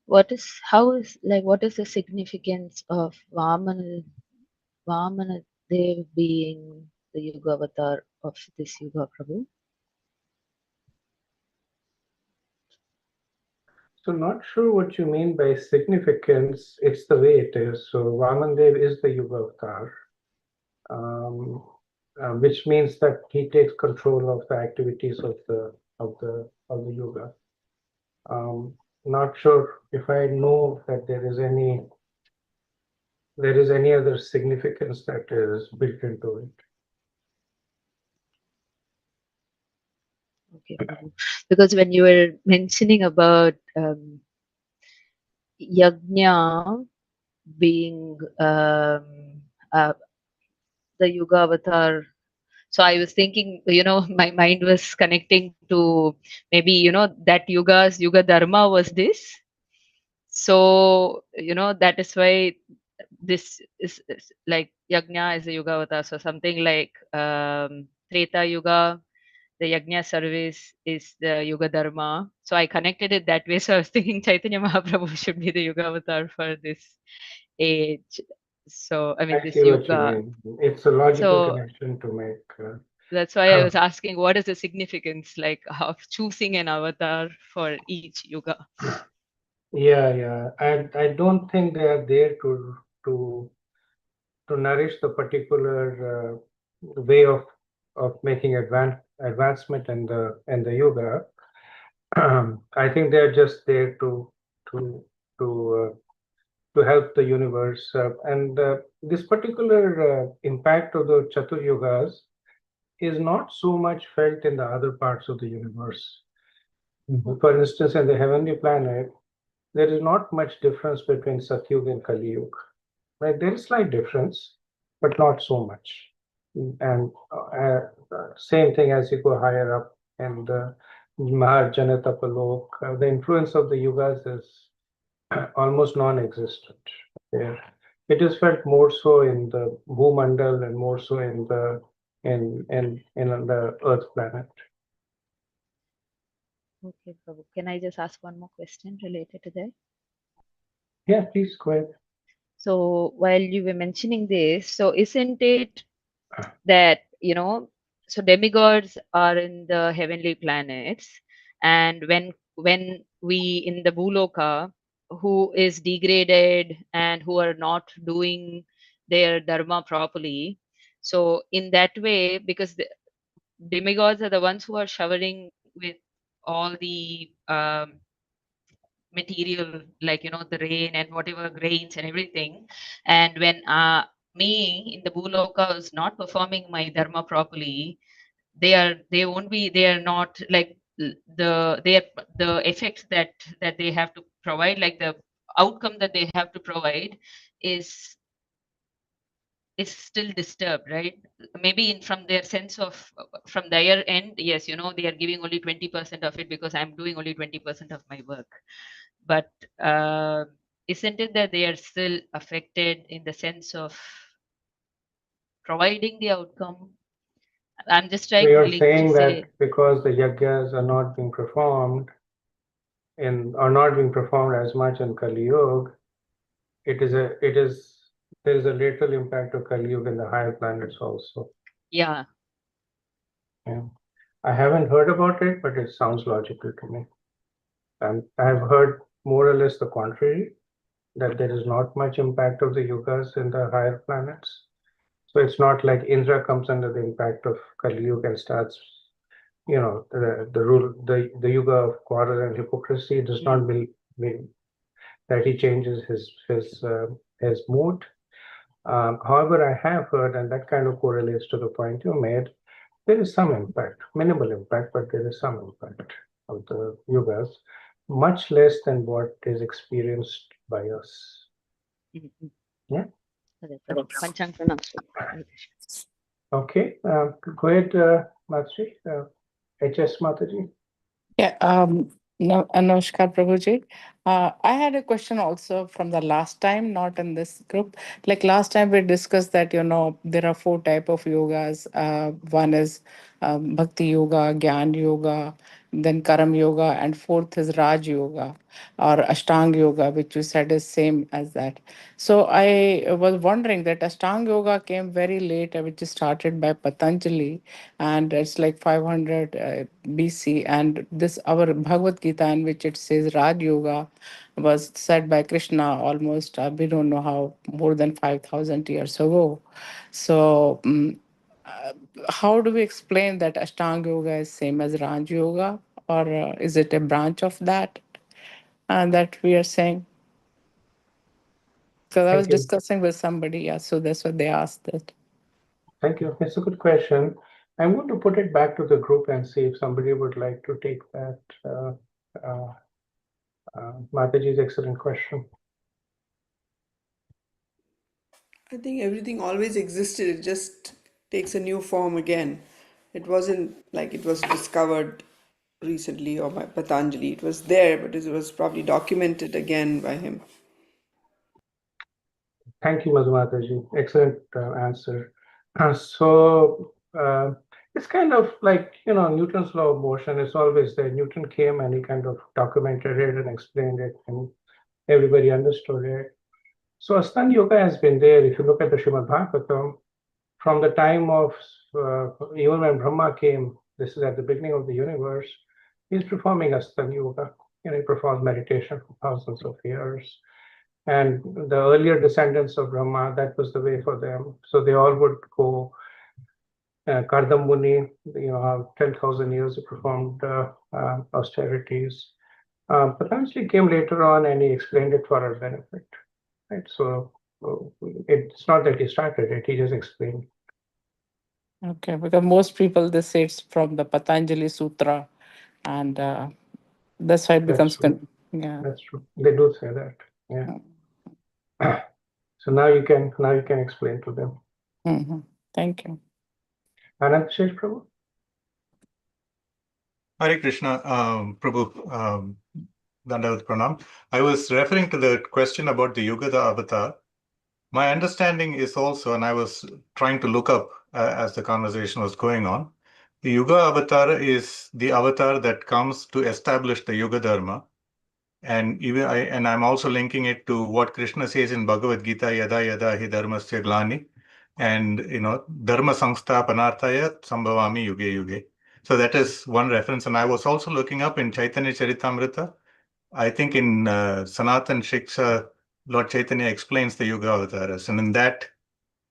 Speaker 5: What is the significance of Vamana Dev being the Yuga avatar of this Yuga, Prabhu?
Speaker 1: So not sure what you mean by significance. It's the way it is. So Vaman Dev is the Yuga avatar, which means that he takes control of the activities of the Yuga. Not sure if I know that there is any other significance that is built into it.
Speaker 5: Okay, because when you were mentioning about Yajna being the Yuga avatar, So I was thinking, my mind was connecting to maybe, that Yuga Dharma was this. So, that is why this is like Yajna is a Yuga avatar. So something like Treta Yuga, the Yajna service is the Yuga Dharma. So I connected it that way. So I was thinking Chaitanya Mahaprabhu should be the Yuga avatar for this age. So, I mean,
Speaker 1: I
Speaker 5: this
Speaker 1: see what you
Speaker 5: Yuga.
Speaker 1: mean. It's a logical
Speaker 5: So
Speaker 1: connection to make.
Speaker 5: that's why I was asking, what is the significance like of choosing an avatar for each Yuga?
Speaker 1: Yeah. I don't think they are there to nourish the particular way of making advancement in the yoga. I think they're just there to help the universe. And this particular impact of the Chatur Yugas is not so much felt in the other parts of the universe. For instance, in the heavenly planet, there is not much difference between Satyug and Kali Yuga. Right? There is slight difference, but not so much. And same thing as you go higher up in the Mahajana Tapalok, the influence of the yugas is almost non-existent there. It is felt more so in the Bhumandal and more so in the Earth planet.
Speaker 5: Okay, Prabhu. Can I just ask one more question related to that?
Speaker 1: Yeah, please go ahead.
Speaker 5: So while you were mentioning this, so isn't it that, so demigods are in the heavenly planets, and when we in the Bhuloka, who is degraded and who are not doing their dharma properly, so in that way, because the demigods are the ones who are showering with all the material, like the rain and whatever grains and everything, and when me in the Bhuloka is not performing my dharma properly, they are not like the effects that they have to provide, like the outcome that they have to provide is still disturbed, right? Maybe from their sense of, from their end, yes, they are giving only 20% of it because I'm doing only 20% of my work. But isn't it that they are still affected in the sense of providing the outcome? I'm just
Speaker 1: So
Speaker 5: trying to
Speaker 1: you're
Speaker 5: link to
Speaker 1: saying
Speaker 5: say,
Speaker 1: that because the yagyas are not being performed as much in Kali Yuga, there is a little impact of Kali Yuga in the higher planets also.
Speaker 5: yeah.
Speaker 1: Yeah. I haven't heard about it, but it sounds logical to me. And I've heard more or less the contrary, that there is not much impact of the yugas in the higher planets. So it's not like Indra comes under the impact of Kali Yuga and starts, the yuga of quarrel and hypocrisy does not mean that he changes his mood. However, I have heard, and that kind of correlates to the point you made, there is some impact, minimal impact, but there is some impact of the yugas, much less than what is experienced by us. Yeah.
Speaker 5: Panchang Pranams.
Speaker 1: Okay. Go ahead, Matsui. HS Mataji.
Speaker 13: Yeah, no, Namaskar Prabhuji. I had a question also from the last time, not in this group. Like last time we discussed that, there are 4 types of yogas. One is Bhakti Yoga, Gyan Yoga, then Karam Yoga, and 4th is Raj Yoga or Ashtanga Yoga, which you said is same as that. So I was wondering that Ashtanga Yoga came very late, which is started by Patanjali, and it's like 500 BC. And this our Bhagavad Gita, in which it says Raj Yoga, was said by Krishna almost we don't know how, more than 5,000 years ago. So how do we explain that Ashtanga Yoga is same as Raj Yoga, or is it a branch of that that we are saying? Because I was discussing with somebody, yeah, so that's what they asked that.
Speaker 1: Thank you. It's a good question. I'm going to put it back to the group and see if somebody would like to take that. Mataji's excellent question.
Speaker 12: I think everything always existed. It just takes a new form again. It wasn't like it was discovered recently or by Patanjali. It was there, but it was probably documented again by him.
Speaker 1: Thank you, Madhumataji. Excellent answer. So it's kind of like, Newton's law of motion is always there. Newton came and he kind of documented it and explained it, and everybody understood it. So Ashtanga Yoga has been there. If you look at the Srimad Bhagavatam, from the time of even when Brahma came, this is at the beginning of the universe, he's performing Ashtanga Yoga. He performs meditation for thousands of years. And the earlier descendants of Brahma, that was the way for them. So they all would go. Kardama Muni, 10,000 years he performed austerities. Patanjali came later on and he explained it for our benefit. Right? So it's not that he started it, he just explained.
Speaker 15: Okay, because most people, they say it's from the Patanjali Sutra, and that's why it becomes, yeah.
Speaker 1: That's true. They do say that. Yeah. So now you can explain to them.
Speaker 15: Mm-hmm. Thank you.
Speaker 1: Anand Shesh Prabhu.
Speaker 16: Hare Krishna, Prabhu, Dandavat Pranam. I was referring to the question about the Yugada avatar. My understanding is also, and I was trying to look up as the conversation was going on, the Yuga avatar is the avatar that comes to establish the Yuga Dharma. And I'm also linking it to what Krishna says in Bhagavad Gita, Yada Yada Hi Dharmasya Glani, and Dharma Samsthapanarthaya Sambhavami Yuge Yuge. So that is one reference. And I was also looking up in Chaitanya Charitamrita. I think in Sanatan Shiksha, Lord Chaitanya explains the Yuga avatars. And in that,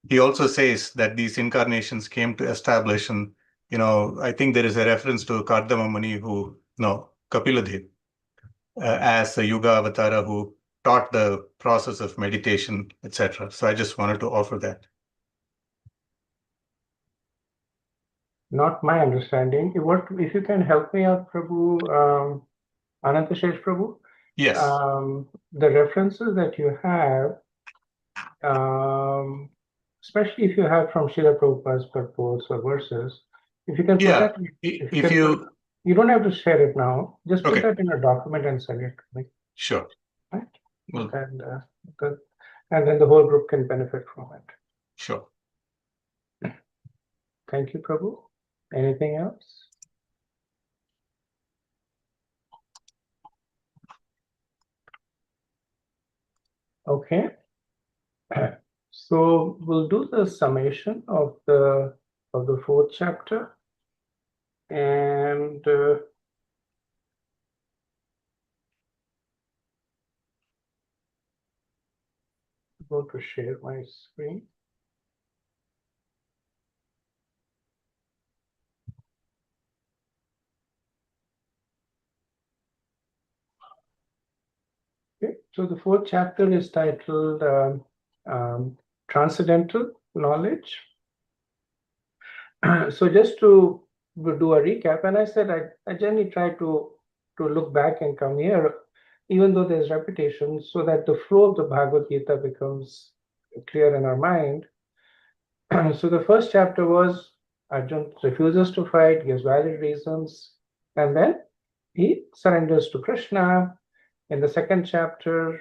Speaker 16: he also says that these incarnations came to establish, and I think there is a reference to Kardama Muni Kapiladev. As a Yuga Avatara who taught the process of meditation, etc. So I just wanted to offer that.
Speaker 1: Not my understanding. If you can help me out, Prabhu, Anantashesh Prabhu?
Speaker 16: Yes.
Speaker 1: The references that you have, especially if you have from Srila Prabhupada's purports or verses, if you can put that, you don't have to share it now. Just put that in a document and send it to me.
Speaker 16: Sure.
Speaker 1: Right? And then the whole group can benefit from it.
Speaker 16: Sure.
Speaker 1: Thank you, Prabhu. Anything else? Okay. So we'll do the summation of the fourth chapter. And I'm going to share my screen. Okay, so the fourth chapter is titled Transcendental Knowledge. So just to do a recap, and I said I generally try to look back and come here, even though there's repetition, so that the flow of the Bhagavad Gita becomes clear in our mind. So the first chapter was Arjuna refuses to fight, gives valid reasons, and then he surrenders to Krishna. In the second chapter,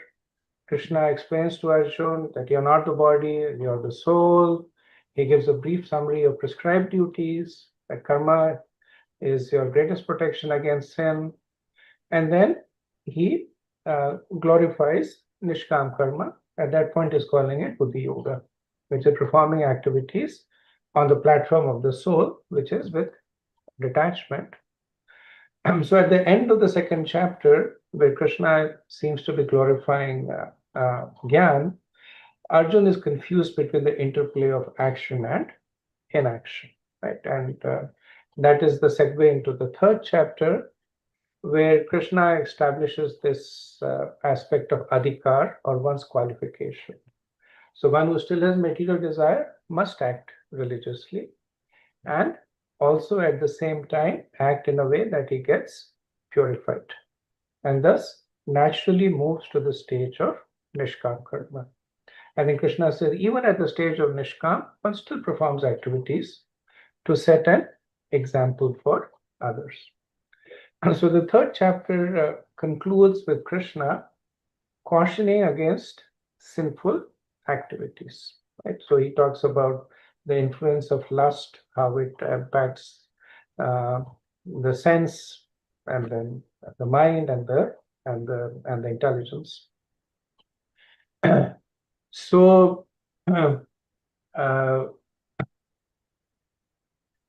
Speaker 1: Krishna explains to Arjuna that you're not the body, you're the soul. He gives a brief summary of prescribed duties, that karma is your greatest protection against sin. And then he glorifies Nishkam Karma. At that point, he's calling it Buddhi Yoga, which is performing activities on the platform of the soul, which is with detachment. So at the end of the second chapter, where Krishna seems to be glorifying Gyan, Arjuna is confused between the interplay of action and inaction, right? And that is the segue into the third chapter, where Krishna establishes this aspect of adhikar, or one's qualification. So one who still has material desire must act religiously, and also at the same time act in a way that he gets purified, and thus naturally moves to the stage of Nishkam Karma. And then Krishna says, even at the stage of Nishkam, one still performs activities to set an example for others. And so the third chapter concludes with Krishna cautioning against sinful activities. Right? So he talks about the influence of lust, how it impacts the sense, and then the mind, and the intelligence. So,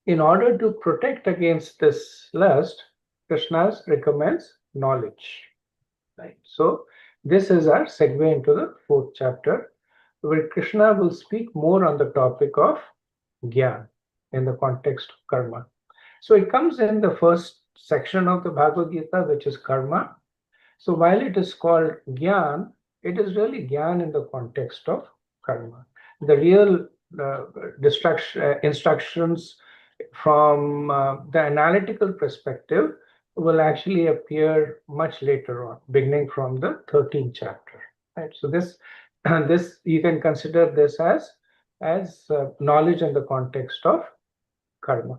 Speaker 1: in order to protect against this lust, Krishna recommends knowledge. Right. So this is our segue into the fourth chapter, where Krishna will speak more on the topic of Gyan in the context of karma. So it comes in the first section of the Bhagavad Gita, which is karma. So while it is called Gyan, it is really Gyan in the context of karma. The real instructions from the analytical perspective will actually appear much later on, beginning from the 13th chapter. Right? So this you can consider this as knowledge in the context of karma.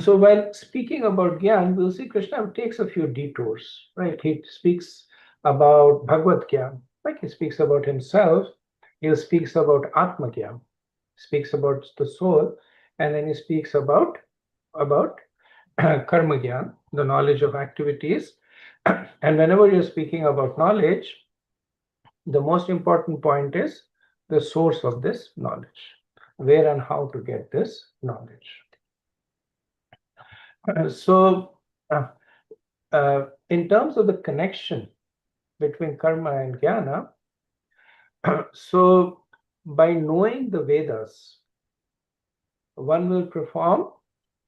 Speaker 1: So while speaking about Gyan, we'll see Krishna takes a few detours, right? He speaks about Bhagavad Gyan, like he speaks about himself, he speaks about Atma Gyan, speaks about the soul, and then he speaks about Karma Gyan, the knowledge of activities. And whenever you're speaking about knowledge, the most important point is the source of this knowledge, where and how to get this knowledge. So in terms of the connection between karma and jnana, so by knowing the Vedas, one will perform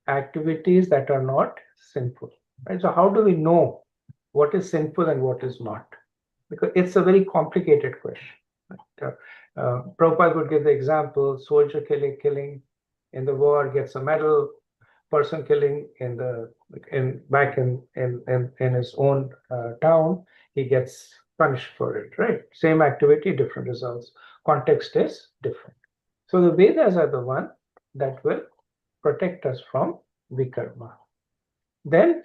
Speaker 1: activities that are not sinful. Right? So how do we know what is sinful and what is not? Because it's a very complicated question. Right? Prabhupada would give the example: soldier killing in the war gets a medal. Person killing back in his own town, he gets punished for it. Right? Same activity, different results. Context is different. So the Vedas are the one that will protect us from vikarma. Then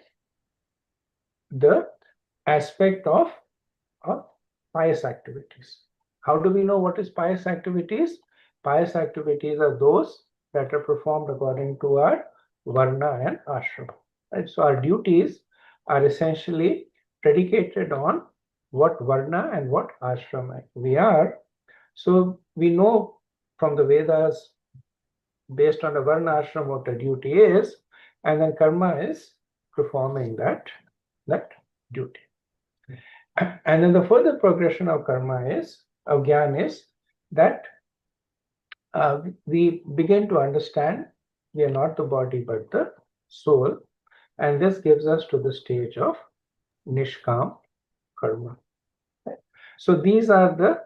Speaker 1: the aspect of pious activities. How do we know what is pious activities? Pious activities are those that are performed according to our varna and ashram. Right? So our duties are essentially predicated on what varna and what ashram we are. So we know from the Vedas, based on the varna ashram, what the duty is, and then karma is performing that duty. And then the further progression of Gyan is that we begin to understand we are not the body but the soul, and this gives us to the stage of Nishkam karma. Right? So these are the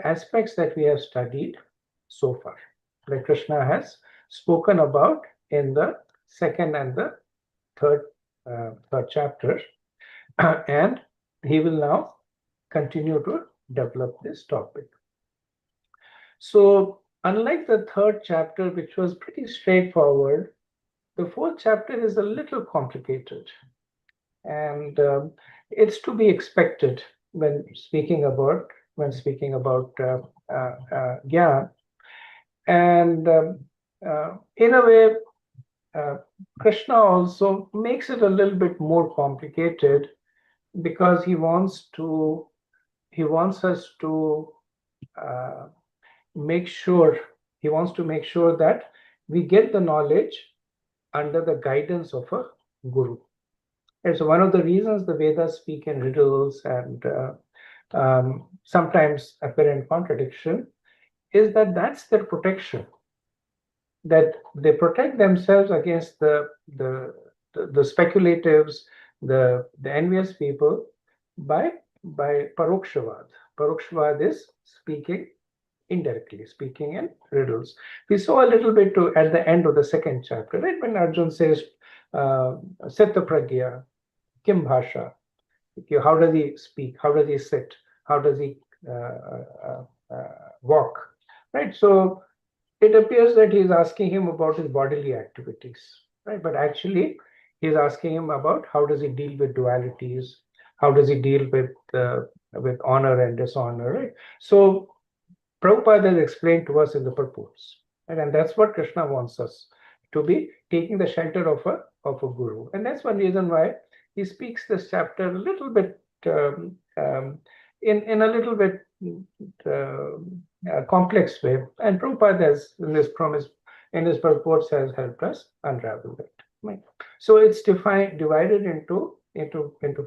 Speaker 1: aspects that we have studied so far, that Krishna has spoken about in the second and the third chapter, and he will now continue to develop this topic. So unlike the third chapter, which was pretty straightforward, the fourth chapter is a little complicated, and it's to be expected when speaking about Gyan. And in a way, Krishna also makes it a little bit more complicated, because he wants us to make sure that we get the knowledge under the guidance of a guru. And so one of the reasons the Vedas speak in riddles and sometimes apparent contradiction is that that's their protection, that they protect themselves against the speculatives, the envious people by parokshavad. Parokshavad is speaking indirectly, speaking in riddles. We saw a little bit at the end of the second chapter, right? When Arjun says, Sita Pragya, Kim Bhasha, how does he speak? How does he sit? How does he walk? Right. So it appears that he's asking him about his bodily activities, right? But actually, he's asking him about how does he deal with dualities, how does he deal with honor and dishonor, right? So Prabhupada has explained to us in the purports, right? And that's what Krishna wants us to be, taking the shelter of a guru, and that's one reason why he speaks this chapter a little bit in a little bit complex way, and Prabhupada has in his purports has helped us unravel it. Right? So it's divided into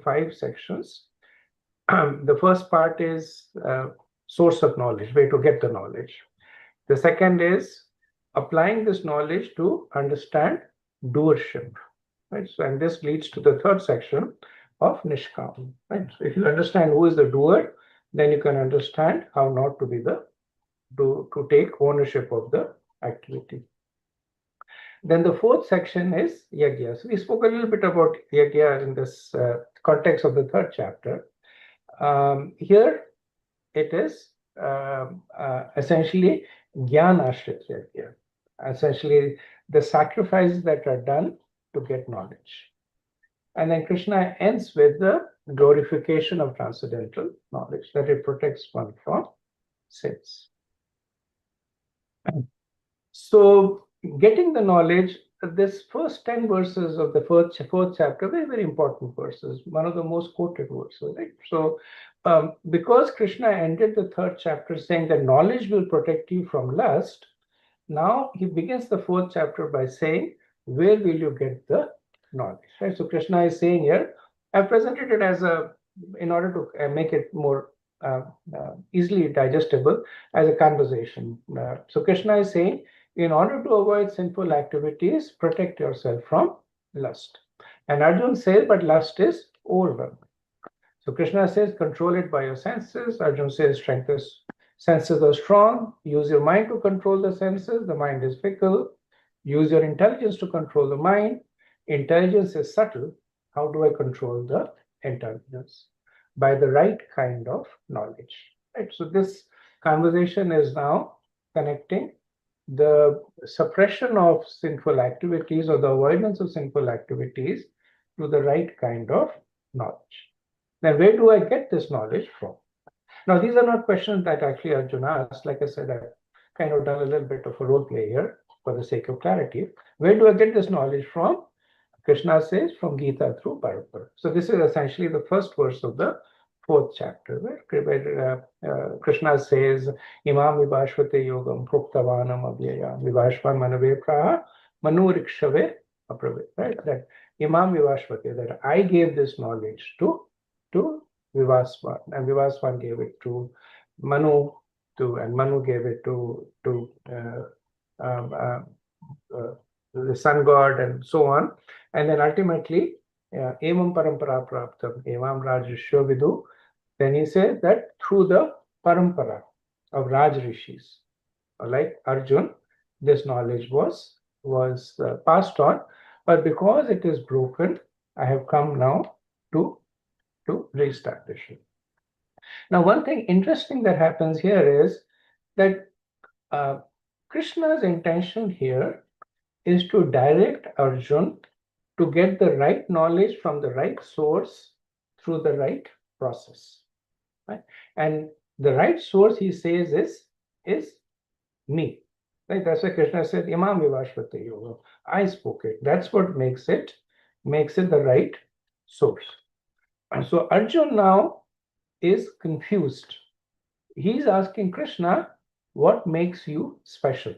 Speaker 1: 5 sections. The first part is source of knowledge, way to get the knowledge. The second is applying this knowledge to understand doership. Right? So, and this leads to the third section of Nishkam. Right? So if you understand who is the doer, then you can understand how not to be to take ownership of the activity. Then the fourth section is Yajna. So we spoke a little bit about Yajna in this context of the third chapter. Here it is essentially Jnana Ashrit Yajna, essentially the sacrifices that are done to get knowledge. And then Krishna ends with the glorification of transcendental knowledge, that it protects one from sins. So getting the knowledge, this first 10 verses of the fourth chapter, very, very important verses, one of the most quoted verses, right? So because Krishna ended the third chapter saying that knowledge will protect you from lust, now he begins the fourth chapter by saying, where will you get the knowledge, right? So Krishna is saying here, I've presented it as in order to make it more easily digestible, as a conversation. So Krishna is saying, in order to avoid sinful activities, protect yourself from lust. And Arjuna says, but lust is overwhelming. So Krishna says, control it by your senses. Arjuna says, senses are strong. Use your mind to control the senses. The mind is fickle. Use your intelligence to control the mind. Intelligence is subtle. How do I control the intelligence? By the right kind of knowledge. Right? So this conversation is now connecting the suppression of sinful activities or the avoidance of sinful activities to the right kind of knowledge. Now, where do I get this knowledge from? Now, these are not questions that actually Arjuna asked. Like I said, I've kind of done a little bit of a role play here for the sake of clarity. Where do I get this knowledge from? Krishna says, from Gita through Parampara. So this is essentially the first verse of the fourth chapter, where Krishna says, Imam Vibhashvate Yogam Proktavanam Abhyayam Vibhashvan Manave Praha Manurikshave Apravit. Right? That Imam Vibhashvate, that I gave this knowledge to Vivasvan, and Vivasvan gave it to Manu, and Manu gave it to the sun god, and so on. And then ultimately, Evam Parampara Praptam, Evam Rajrishya Vidu, then he says that through the Parampara of Raj Rishis, like Arjun, this knowledge was passed on, but because it is broken, I have come now to reestablish it. Now, one thing interesting that happens here is that Krishna's intention here is to direct Arjun to get the right knowledge from the right source through the right process. Right? And the right source, he says, is me. Right? That's why Krishna said, Imam Vivashvate Yoga. I spoke it. That's what makes it the right source. And so Arjun now is confused. He's asking Krishna, what makes you special?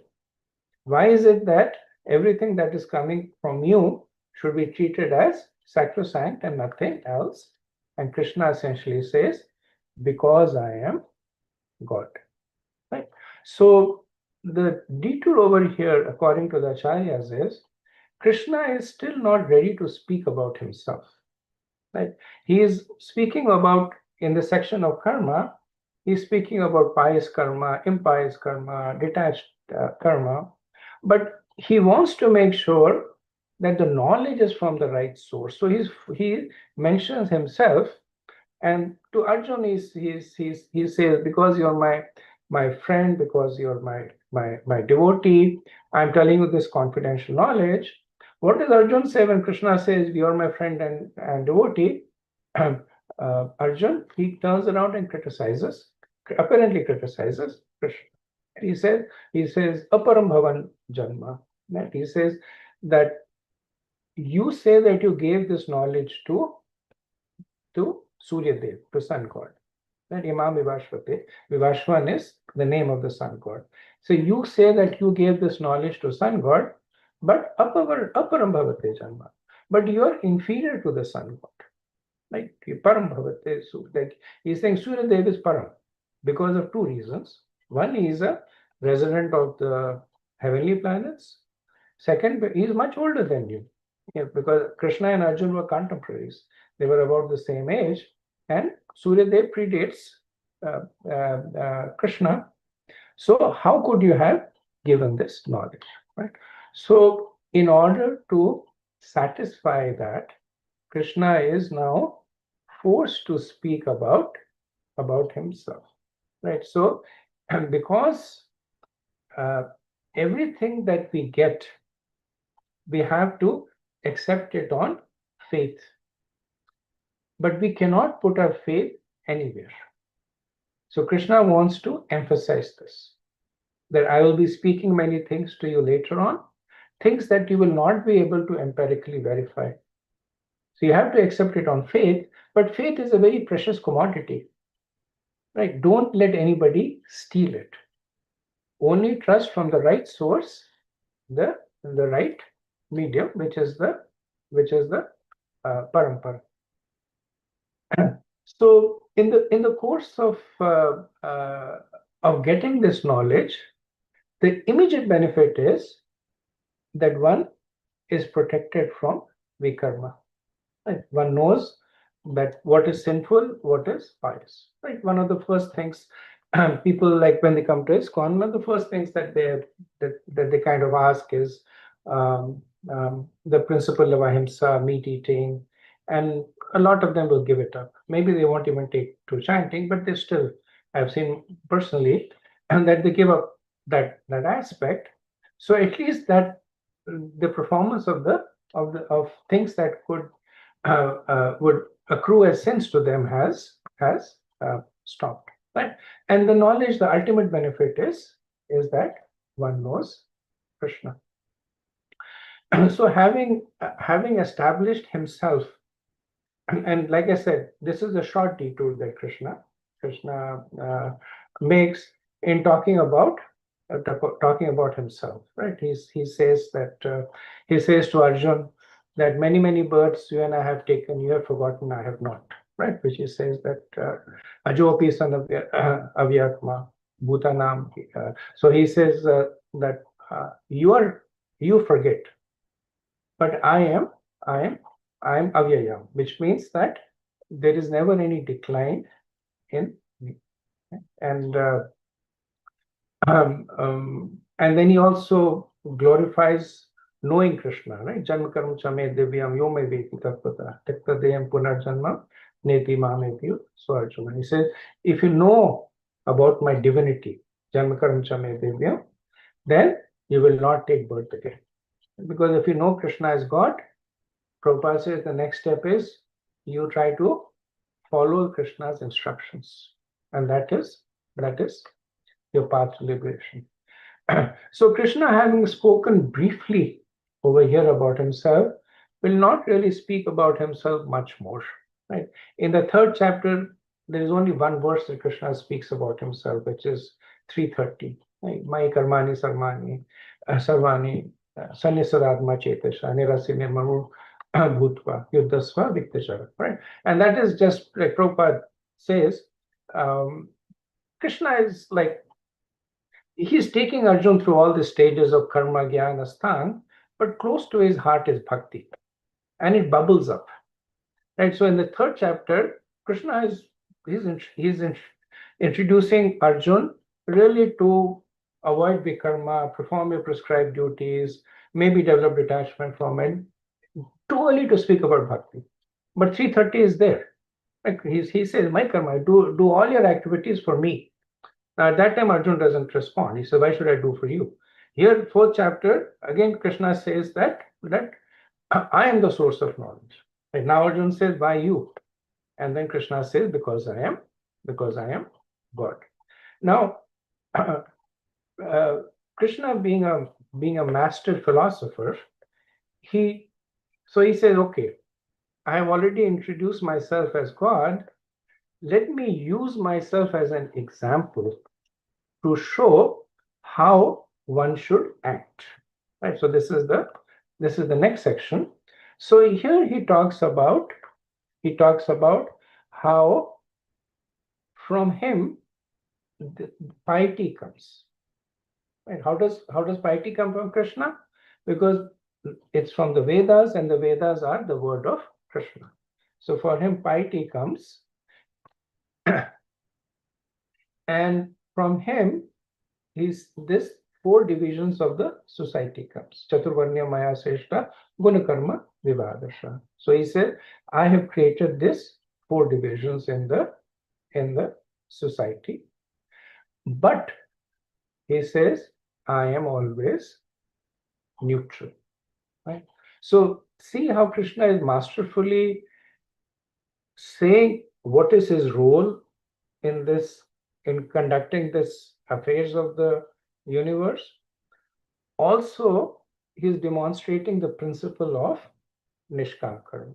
Speaker 1: Why is it that everything that is coming from you should be treated as sacrosanct and nothing else? And Krishna essentially says, because I am God. Right? So the detour over here, according to the Acharyas, is Krishna is still not ready to speak about himself. Right? He is speaking about, in the section of karma, he's speaking about pious karma, impious karma, detached karma, but he wants to make sure that the knowledge is from the right source. So he mentions himself And to Arjun, he says, because you're my friend, because you're my devotee, I'm telling you this confidential knowledge. What does Arjun say when Krishna says, you're my friend and devotee? Arjun, he turns around and apparently criticizes Krishna. He says, aparam bhavan janma. Right? He says that you say that you gave this knowledge to Surya Dev, to sun god. Right? Imam Vivashvate. Vivashvan is the name of the sun god. So you say that you gave this knowledge to sun god, but aparam bhavate janma. But you are inferior to the sun god. Like param bhavate. So like he's saying Surya Dev is param because of two reasons. One, he is a resident of the heavenly planets. Second, he is much older than you. Yeah, because Krishna and Arjun were contemporaries. They were about the same age, and Surya Dev predates Krishna. So how could you have given this knowledge, right? So in order to satisfy that, Krishna is now forced to speak about himself, right? So because everything that we get, we have to accept it on faith. But we cannot put our faith anywhere. So Krishna wants to emphasize this, that I will be speaking many things to you later on, things that you will not be able to empirically verify. So you have to accept it on faith, but faith is a very precious commodity, right? Don't let anybody steal it. Only trust from the right source, the right medium, which is the parampara. So in the course of getting this knowledge, the immediate benefit is that one is protected from vikarma. Right? One knows that what is sinful, what is pious. Right? One of the first things people, like when they come to ISKCON, one of the first things that they kind of ask is the principle of ahimsa, meat eating, and a lot of them will give it up. Maybe they won't even take to chanting, but they still, I've seen personally, and that they give up that aspect. So at least that the performance of things that could would accrue as sins to them has stopped. Right? And the knowledge, the ultimate benefit is that one knows Krishna. So having established himself, and like I said, this is a short detour that Krishna makes in talking about himself. Right? He says to Arjun that many births you and I have taken, you have forgotten, I have not. Right? Which he says that Ajopi son of Avyatma, Bhutanam. So he says that you forget, but I am Avyayam, which means that there is never any decline in me. And then he also glorifies knowing Krishna, right? Janma karma chame divyam yo me veti tattvata takta deyam punarjanma neti mameti so Arjuna. He says, if you know about my divinity, Janma karma chame divyam, then you will not take birth again. Because if you know Krishna as God, Prabhupada says the next step is you try to follow Krishna's instructions, and that is your path to liberation. So Krishna, having spoken briefly over here about himself, will not really speak about himself much more. Right? In the 3rd chapter, there is only one verse that Krishna speaks about himself, which is 3:30. Right? Mai karmani sarvani sannisaradma chetasha nirasi nirmamu bhutva yuddhasva viktachara. Right? And that is just like Prabhupada says, Krishna is like, he's taking Arjun through all the stages of karma, jnana, sthan, but close to his heart is bhakti, and it bubbles up. Right? So in the 3rd chapter, Krishna he's introducing Arjun really to avoid vikarma, perform your prescribed duties, maybe develop detachment from it. Too early to speak about bhakti, but 3:30 is there. Like he says, my karma, do all your activities for me. Now at that time, Arjun doesn't respond. He says, why should I do for you? Here, 4th chapter, again, Krishna says that I am the source of knowledge. Right now, Arjun says, why you? And then Krishna says, because I am God. Now, Krishna being a master philosopher, he says, okay, I have already introduced myself as God. Let me use myself as an example to show how one should act. Right. So this is the next section. So here he talks about how from him piety comes. Right? How does piety come from Krishna? Because it's from the Vedas, and the Vedas are the word of Krishna. So for him, piety comes, and from him, this 4 divisions of the society comes. Chaturvarnya Maya Sreshta Gunakarma Vivadasha. So he said, I have created this 4 divisions in the society. But he says, I am always neutral. Right? So see how Krishna is masterfully saying what is his role in conducting this affairs of the universe. Also, he is demonstrating the principle of Nishkam Karma.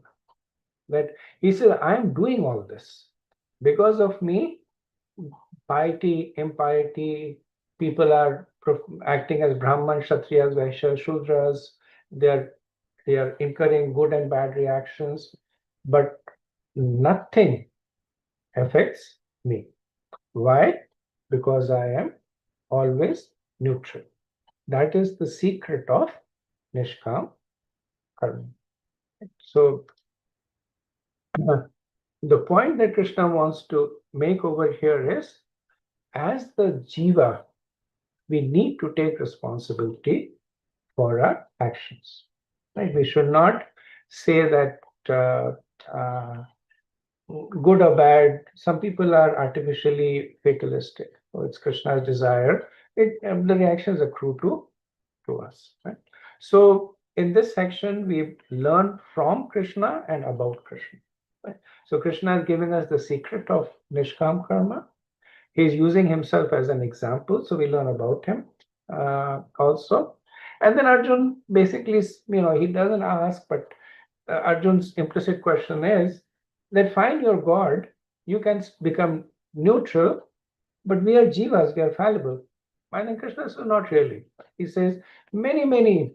Speaker 1: That he says, I am doing all this. Because of me, piety, impiety, people are acting as Brahman, Kshatriyas, Vaishyas, Shudras. They are incurring good and bad reactions, but nothing affects me. Why? Because I am always neutral. That is the secret of Nishkam Karma. So the point that Krishna wants to make over here is, as the Jiva, we need to take responsibility for our actions. Right? We should not say that good or bad. Some people are artificially fatalistic. So it's Krishna's desire. The reactions accrue to us. Right? So in this section, we've learned from Krishna and about Krishna. Right? So Krishna is giving us the secret of Nishkam Karma. He's using himself as an example, so we learn about him also. And then Arjun basically, he doesn't ask, but Arjun's implicit question is that find your God, you can become neutral, but we are jivas, we are fallible. And then Krishna says, not really. He says, many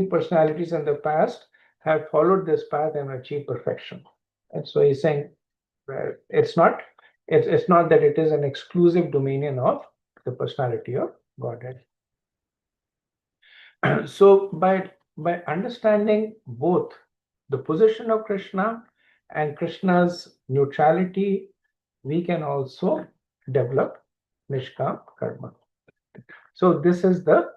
Speaker 1: personalities in the past have followed this path and achieved perfection. And so he's saying, it's not that it is an exclusive dominion of the personality of Godhead. So by understanding both the position of Krishna and Krishna's neutrality, we can also develop Nishkam Karma. So this is the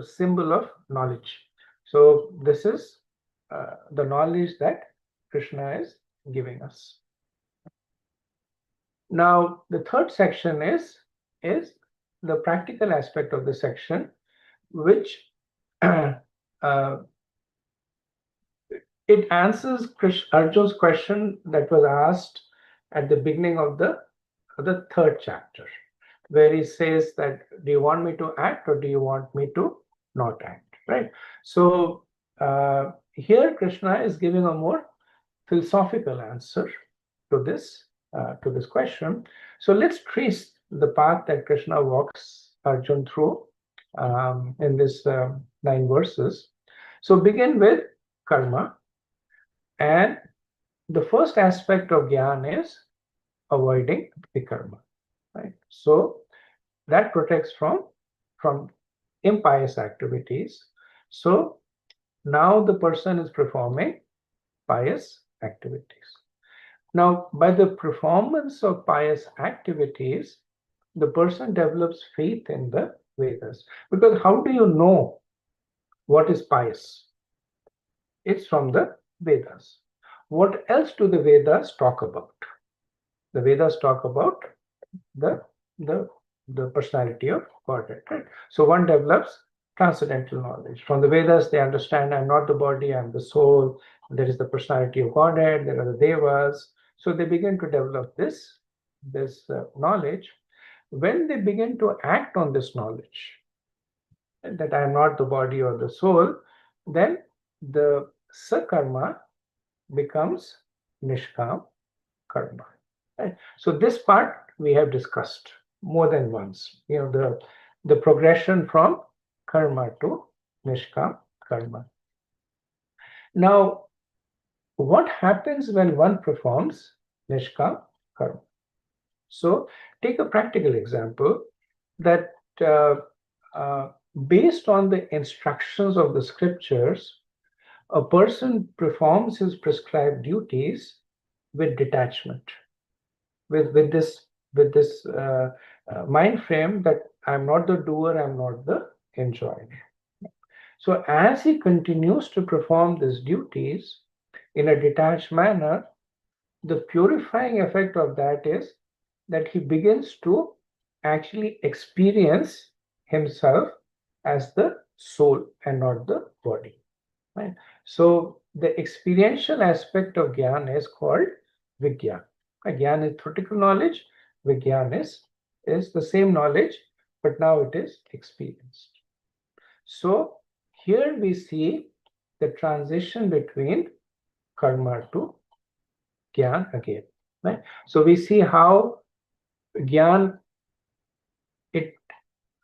Speaker 1: symbol of knowledge. So this is the knowledge that Krishna is giving us. Now, the third section is the practical aspect of the section, which it answers Arjun's question that was asked at the beginning of the 3rd chapter, where he says that, do you want me to act or do you want me to not act? Right? So here Krishna is giving a more philosophical answer to this question. So let's trace the path that Krishna walks Arjun through in this 9 verses. So begin with karma, and the first aspect of Gyan is avoiding the karma. Right? So that protects from impious activities. So now the person is performing pious activities. Now, by the performance of pious activities, the person develops faith in the Vedas. Because how do you know what is pious? It's from the Vedas. what else do the Vedas talk about? The Vedas talk about the personality of Godhead, right? So one develops transcendental knowledge. From the Vedas, they understand I'm not the body, I'm the soul. There is the personality of Godhead, there are the Devas. So they begin to develop this knowledge. When they begin to act on this knowledge, that I am not the body or the soul, then the sakarma becomes nishkam karma. Right? So this part we have discussed more than once. The progression from karma to nishkam karma. Now, what happens when one performs nishkam karma? So take a practical example that based on the instructions of the scriptures, a person performs his prescribed duties with detachment, with this mind frame that I'm not the doer, I'm not the enjoyer. So as he continues to perform these duties in a detached manner, the purifying effect of that is that he begins to actually experience himself as the soul and not the body. Right? So the experiential aspect of Gyan is called Vigyan. Gyan is theoretical knowledge. Vigyan is the same knowledge, but now it is experienced. So here we see the transition between karma to Gyan again. Right? So we see how Gyan, it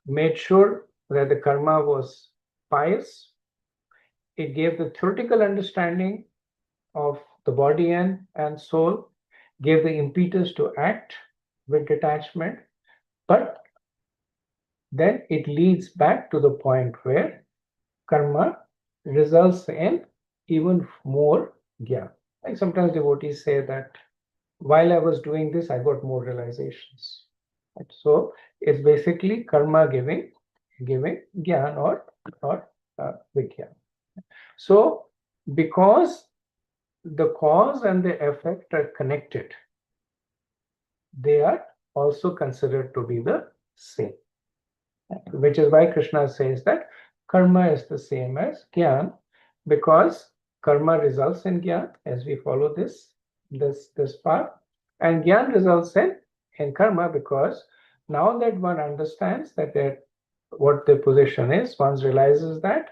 Speaker 1: made sure that the karma was pious. It gave the theoretical understanding of the body and soul, gave the impetus to act with detachment, but then it leads back to the point where karma results in even more Gyan. Like sometimes devotees say that while I was doing this, I got more realizations. Right? So it's basically karma giving Gyan or Vigyan. So because the cause and the effect are connected, they are also considered to be the same. Which is why Krishna says that karma is the same as Gyan, because karma results in Gyan as we follow this path, and Gyan results in karma because now that one understands that what their position is, one realizes that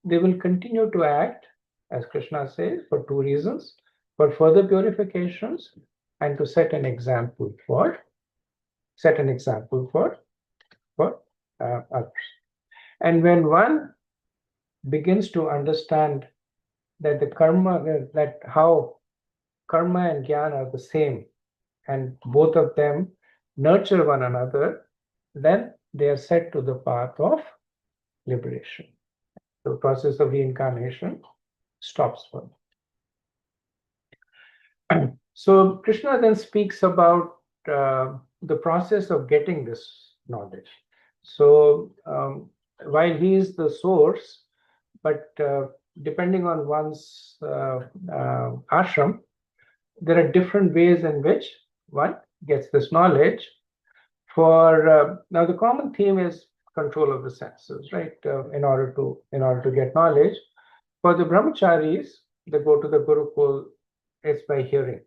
Speaker 1: they will continue to act, as Krishna says, for two reasons: for further purifications and to set an example for others. And when one begins to understand that how karma and Gyan are the same, and both of them nurture one another, then they are set to the path of liberation. The process of reincarnation stops for them. So Krishna then speaks about the process of getting this knowledge. So while he is the source, but depending on one's ashram, there are different ways in which one gets this knowledge. For now, the common theme is control of the senses, right? In order to get knowledge. For the brahmacharis, they go to the Gurukul. It's by hearing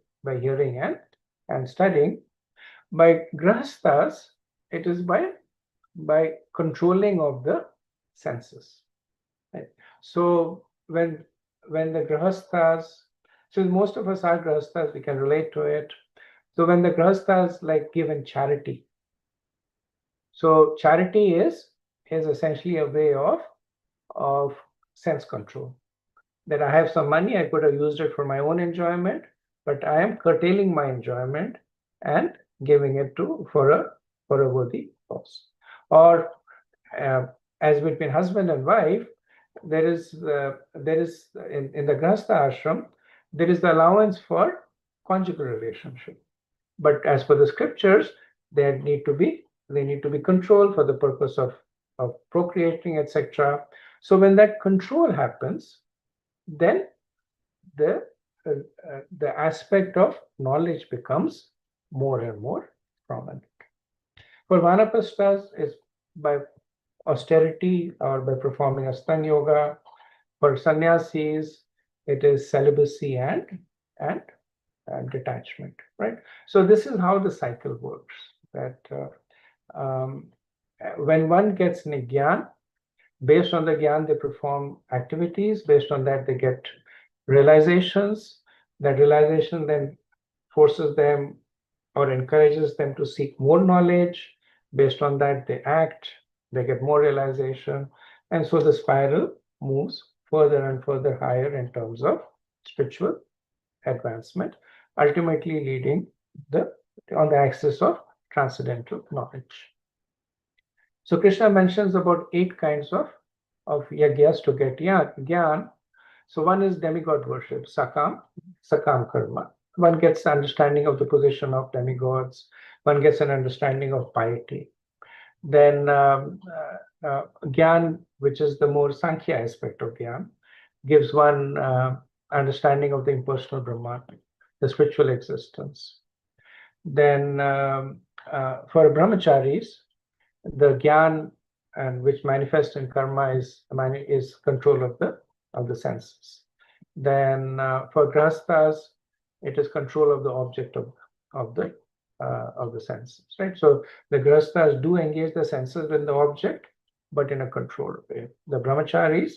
Speaker 1: and studying. By grahasthas, it is by controlling of the senses. Right? So when the grahasthas, so most of us are grahasthas, we can relate to it. So when the grahasthas like give in charity, so charity is essentially a way of sense control. That I have some money, I could have used it for my own enjoyment, but I am curtailing my enjoyment and giving it for a worthy cause. Or as between husband and wife, there is in the Grahastha ashram, there is the allowance for conjugal relationship. But as per the scriptures, they need to be controlled for the purpose of procreating, etc. So when that control happens, then the the aspect of knowledge becomes more and more prominent. For Vanapastas, it's by austerity or by performing Astanga Yoga. For sannyasis, it is celibacy and detachment, right? So this is how the cycle works. That when one gets Gyan, based on the Gyan, they perform activities. Based on that, they get realizations. That realization then forces them or encourages them to seek more knowledge. Based on that, they act, they get more realization. And so the spiral moves further and further higher in terms of spiritual advancement, ultimately leading on the axis of transcendental knowledge. So Krishna mentions about 8 kinds of yagyas to get Gyan. So one is demigod worship, sakam karma. One gets understanding of the position of demigods. One gets an understanding of piety. Then Gyan, which is the more Sankhya aspect of Gyan, gives one understanding of the impersonal Brahman, the spiritual existence. Then for brahmacharis, the Gyan and which manifests in karma is control of the senses. Then for grahasthas, it is control of the object of the senses, right? So the grahasthas do engage the senses with the object, but in a controlled way. The brahmacharis,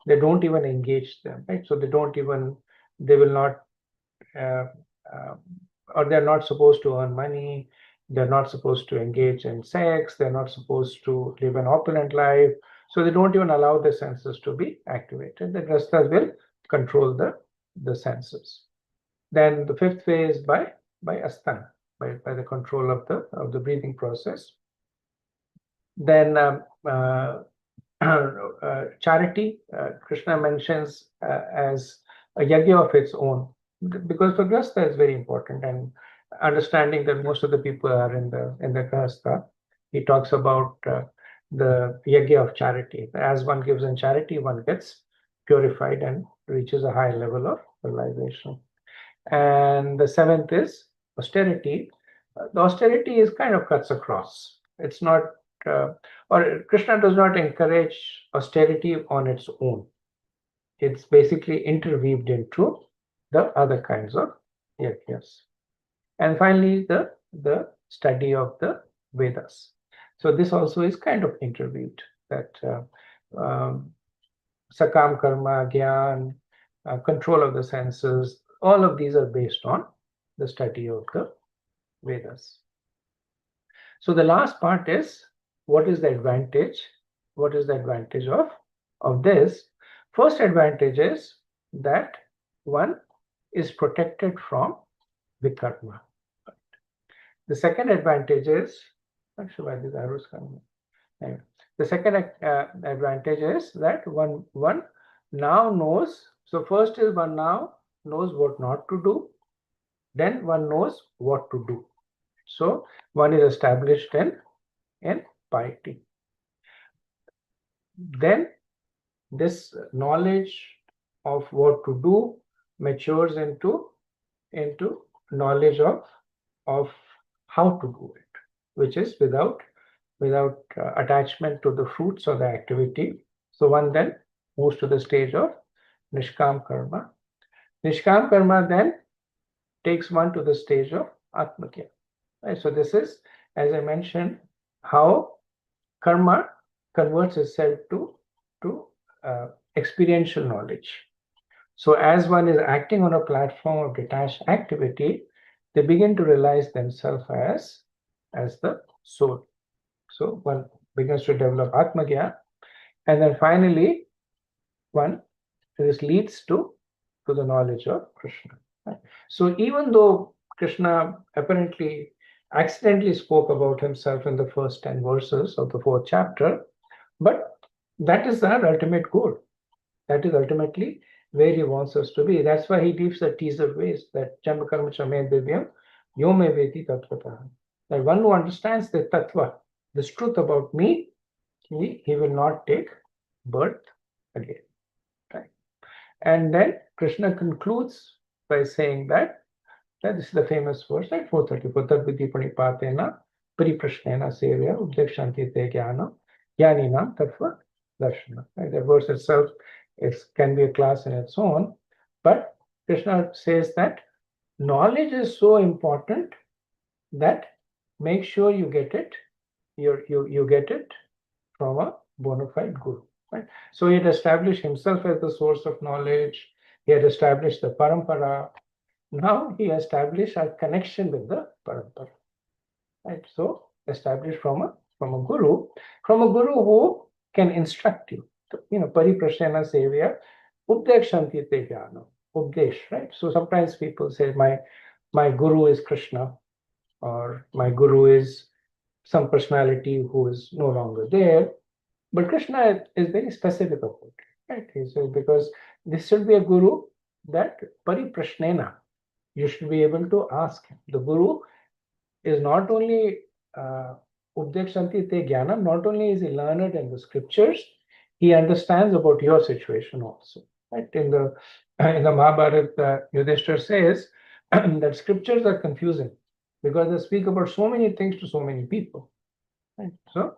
Speaker 1: they don't even engage them, right? So they will not, or they're not supposed to earn money. They're not supposed to engage in sex. They're not supposed to live an opulent life. So they don't even allow the senses to be activated. The grahasthas will control the senses. Then the 5th way is by asthana, by the control of the breathing process. Then charity, Krishna mentions as a yagya of its own, because for grahastha is very important, and understanding that most of the people are in the grahastha, he talks about the yagya of charity. As one gives in charity, one gets purified and reaches a high level of realization. And the 7th is austerity. The austerity is kind of cuts across. It's not, or Krishna does not encourage austerity on its own. It's basically interweaved into the other kinds of yagyas. And finally, the study of the Vedas. So this also is kind of interweaved, that sakam karma, gyan, control of the senses, all of these are based on the study of the Vedas. So the last part is, what is the advantage? What is the advantage of this? First advantage is that one is protected from vikarma. The second advantage is, actually, why these arrows coming? Anyway, the second advantage is that one now knows. So first is one now knows what not to do. Then one knows what to do. So one is established in piety. Then this knowledge of what to do matures into knowledge of how to do it, which is without attachment to the fruits of the activity. So one then moves to the stage of nishkam karma. Nishkam karma then takes one to the stage of atmakya. Right? So this is, as I mentioned, how karma converts itself to experiential knowledge. So as one is acting on a platform of detached activity, they begin to realize themselves as the soul. So one begins to develop atmagya, and then finally this leads to the knowledge of Krishna. Right? So even though Krishna apparently accidentally spoke about himself in the first 10 verses of the 4th chapter, but that is our ultimate goal. That is ultimately where he wants us to be. That's why he leaves the teaser ways, that Janma Karma Chame Divyam Yome Veti Tattvataha. That one who understands the tattva, this truth about me, he will not take birth again. Right? And then Krishna concludes by saying that this is the famous verse, like 434, Tad Vidhi Pranipatena Pariprashnena Sevya Ubdekshanti Te Jnana Jnanina Tattva Darshana. Right? The verse itself can be a class in its own, but Krishna says that knowledge is so important that make sure you get it, you get it from a bona fide guru. Right? So he had established himself as the source of knowledge. He had established the parampara. Now he established a connection with the parampara. Right? So established from a guru who can instruct you. Pariprashnena sevya ubdekshanti te jnana. Ubdesh, right? So sometimes people say my guru is Krishna, or my guru is some personality who is no longer there. But Krishna is very specific about it, right? He says, because this should be a guru that pariprashnena, you should be able to ask him. The guru is not only ubdekshanti te jnanam, not only is he learned in the scriptures, he understands about your situation also. Right? In the Mahabharata, Yudhishthira says that scriptures are confusing because they speak about so many things to so many people. Right? So,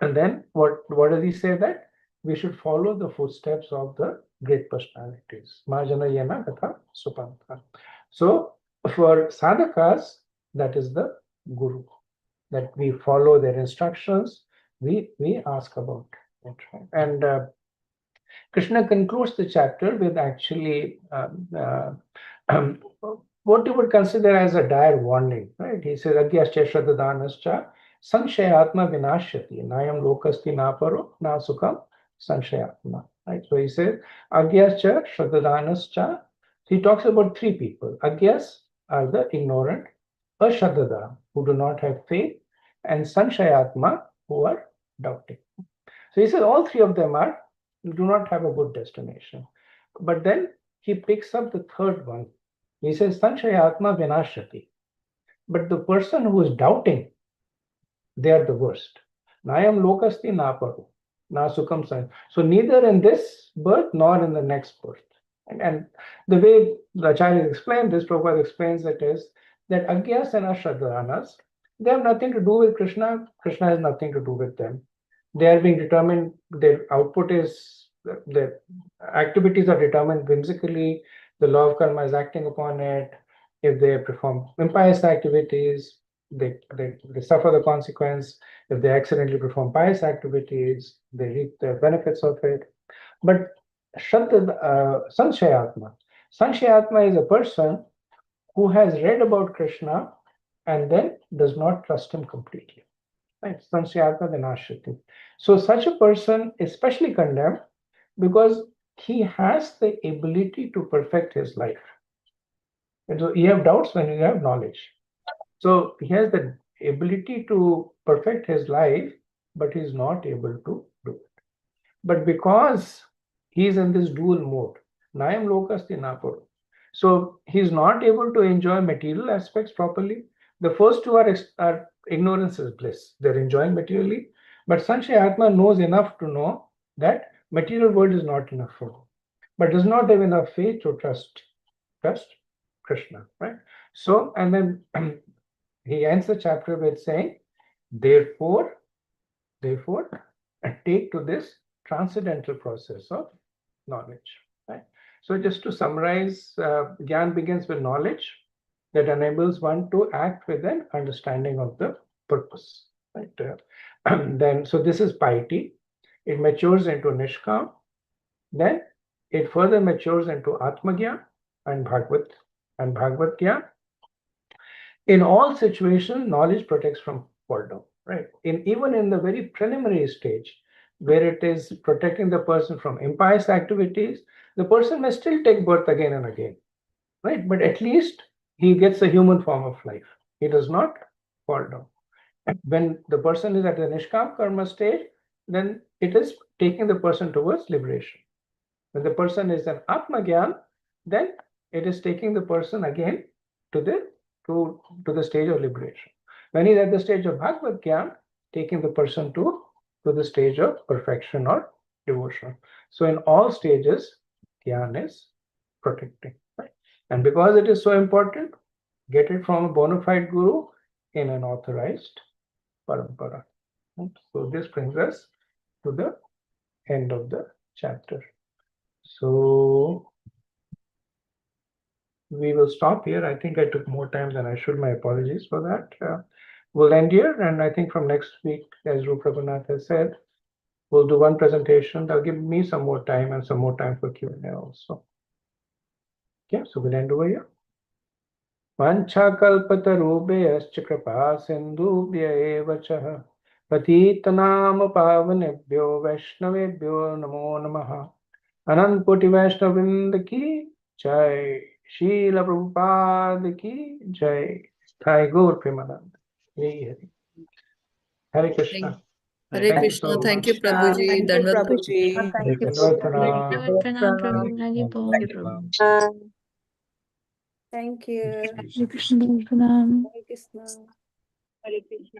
Speaker 1: and then what does he say? That we should follow the footsteps of the great personalities. Majana Yena Katha Supanta. So for sadhakas, that is the guru, that we follow their instructions, we ask about it. Right? And Krishna concludes the chapter with actually what you would consider as a dire warning. Right? He says, Agyascha Shraddhadanascha Sanshayatma Vinashyati Nayam Lokasti Naparo Na Sukham Sanshayatma. Right? So he says, Agyascha Shraddhadanascha. He talks about three people. Agyas are the ignorant, Ashraddhada, who do not have faith, and Sanshayatma, who are doubting. So he says all three of them do not have a good destination. But then he picks up the third one. He says, Sanshayatma Vinashyati. But the person who is doubting, they are the worst. Nayam Lokasti Naparu, Nasukam San. So neither in this birth nor in the next birth. And the way the Acharya explained this, Prabhupada explains it is that Agyas and Ashraddhanas, they have nothing to do with Krishna. Krishna has nothing to do with them. They are being determined, their output is, their activities are determined whimsically. The law of karma is acting upon it. If they perform impious activities, they suffer the consequence. If they accidentally perform pious activities, they reap the benefits of it. But Sanshayatma is a person who has read about Krishna and then does not trust him completely. Right? Sanshayatma Vinashyati. So such a person is especially condemned because he has the ability to perfect his life. And so you have doubts when you have knowledge. So he has the ability to perfect his life, but he's not able to do it. But because he's in this dual mode, Nayam Lokasti Napuru. So he's not able to enjoy material aspects properly. The first two are ignorance is bliss. They're enjoying materially. But Sanshayatma knows enough to know that material world is not enough for him, but does not have enough faith to trust Krishna. Right? So, and then he ends the chapter with saying, therefore, take to this transcendental process of knowledge. Right? So just to summarize, Gyan begins with knowledge that enables one to act with an understanding of the purpose. Right? Then, so this is piety. It matures into Nishkam. Then it further matures into Atmagyan and Bhagavad Gyan. In all situations, knowledge protects from fall down. Right? Even in the very preliminary stage, where it is protecting the person from impious activities, the person may still take birth again and again. Right? But at least he gets a human form of life. He does not fall down. When the person is at the Nishkam Karma stage, then it is taking the person towards liberation. When the person is in Atmagyan, then it is taking the person again to the stage of liberation. When he is at the stage of Bhagavad Gyan, taking the person to the stage of perfection or devotion. So in all stages, Gyan is protecting. Right? And because it is so important, get it from a bona fide guru in an authorized parampara. So this brings us to the end of the chapter. So we will stop here. I think I took more time than I should. My apologies for that. We'll end here, and I think from next week, as Rupa Prabhunath has said, we'll do one presentation. That'll give me some more time and some more time for Q&A also. Okay, so we'll end over here. Vanchakalpatarubhyascha kripa sindhubhya eva cha patitanam pavanebhyo vaishnavebhyo namo namaha. Anant Koti Vaishnavrinda ki jai. Srila Prabhupada ki jai. Thai Gaur Premanand. Hare Hare Krishna.
Speaker 12: Hare
Speaker 1: Thank you
Speaker 12: Krishna.
Speaker 1: so
Speaker 12: Thank you,
Speaker 1: much.
Speaker 12: Prabhuji.
Speaker 8: Thank you,
Speaker 12: Dandavat
Speaker 8: Prabhuji.
Speaker 12: Prabhuji.
Speaker 2: Thank you.
Speaker 1: Dandavat
Speaker 7: Pranam Prabhu. Hari Bol.
Speaker 8: Thank you.
Speaker 9: Hare Krishna, Pranam.
Speaker 8: Hare Krishna. Hare Krishna.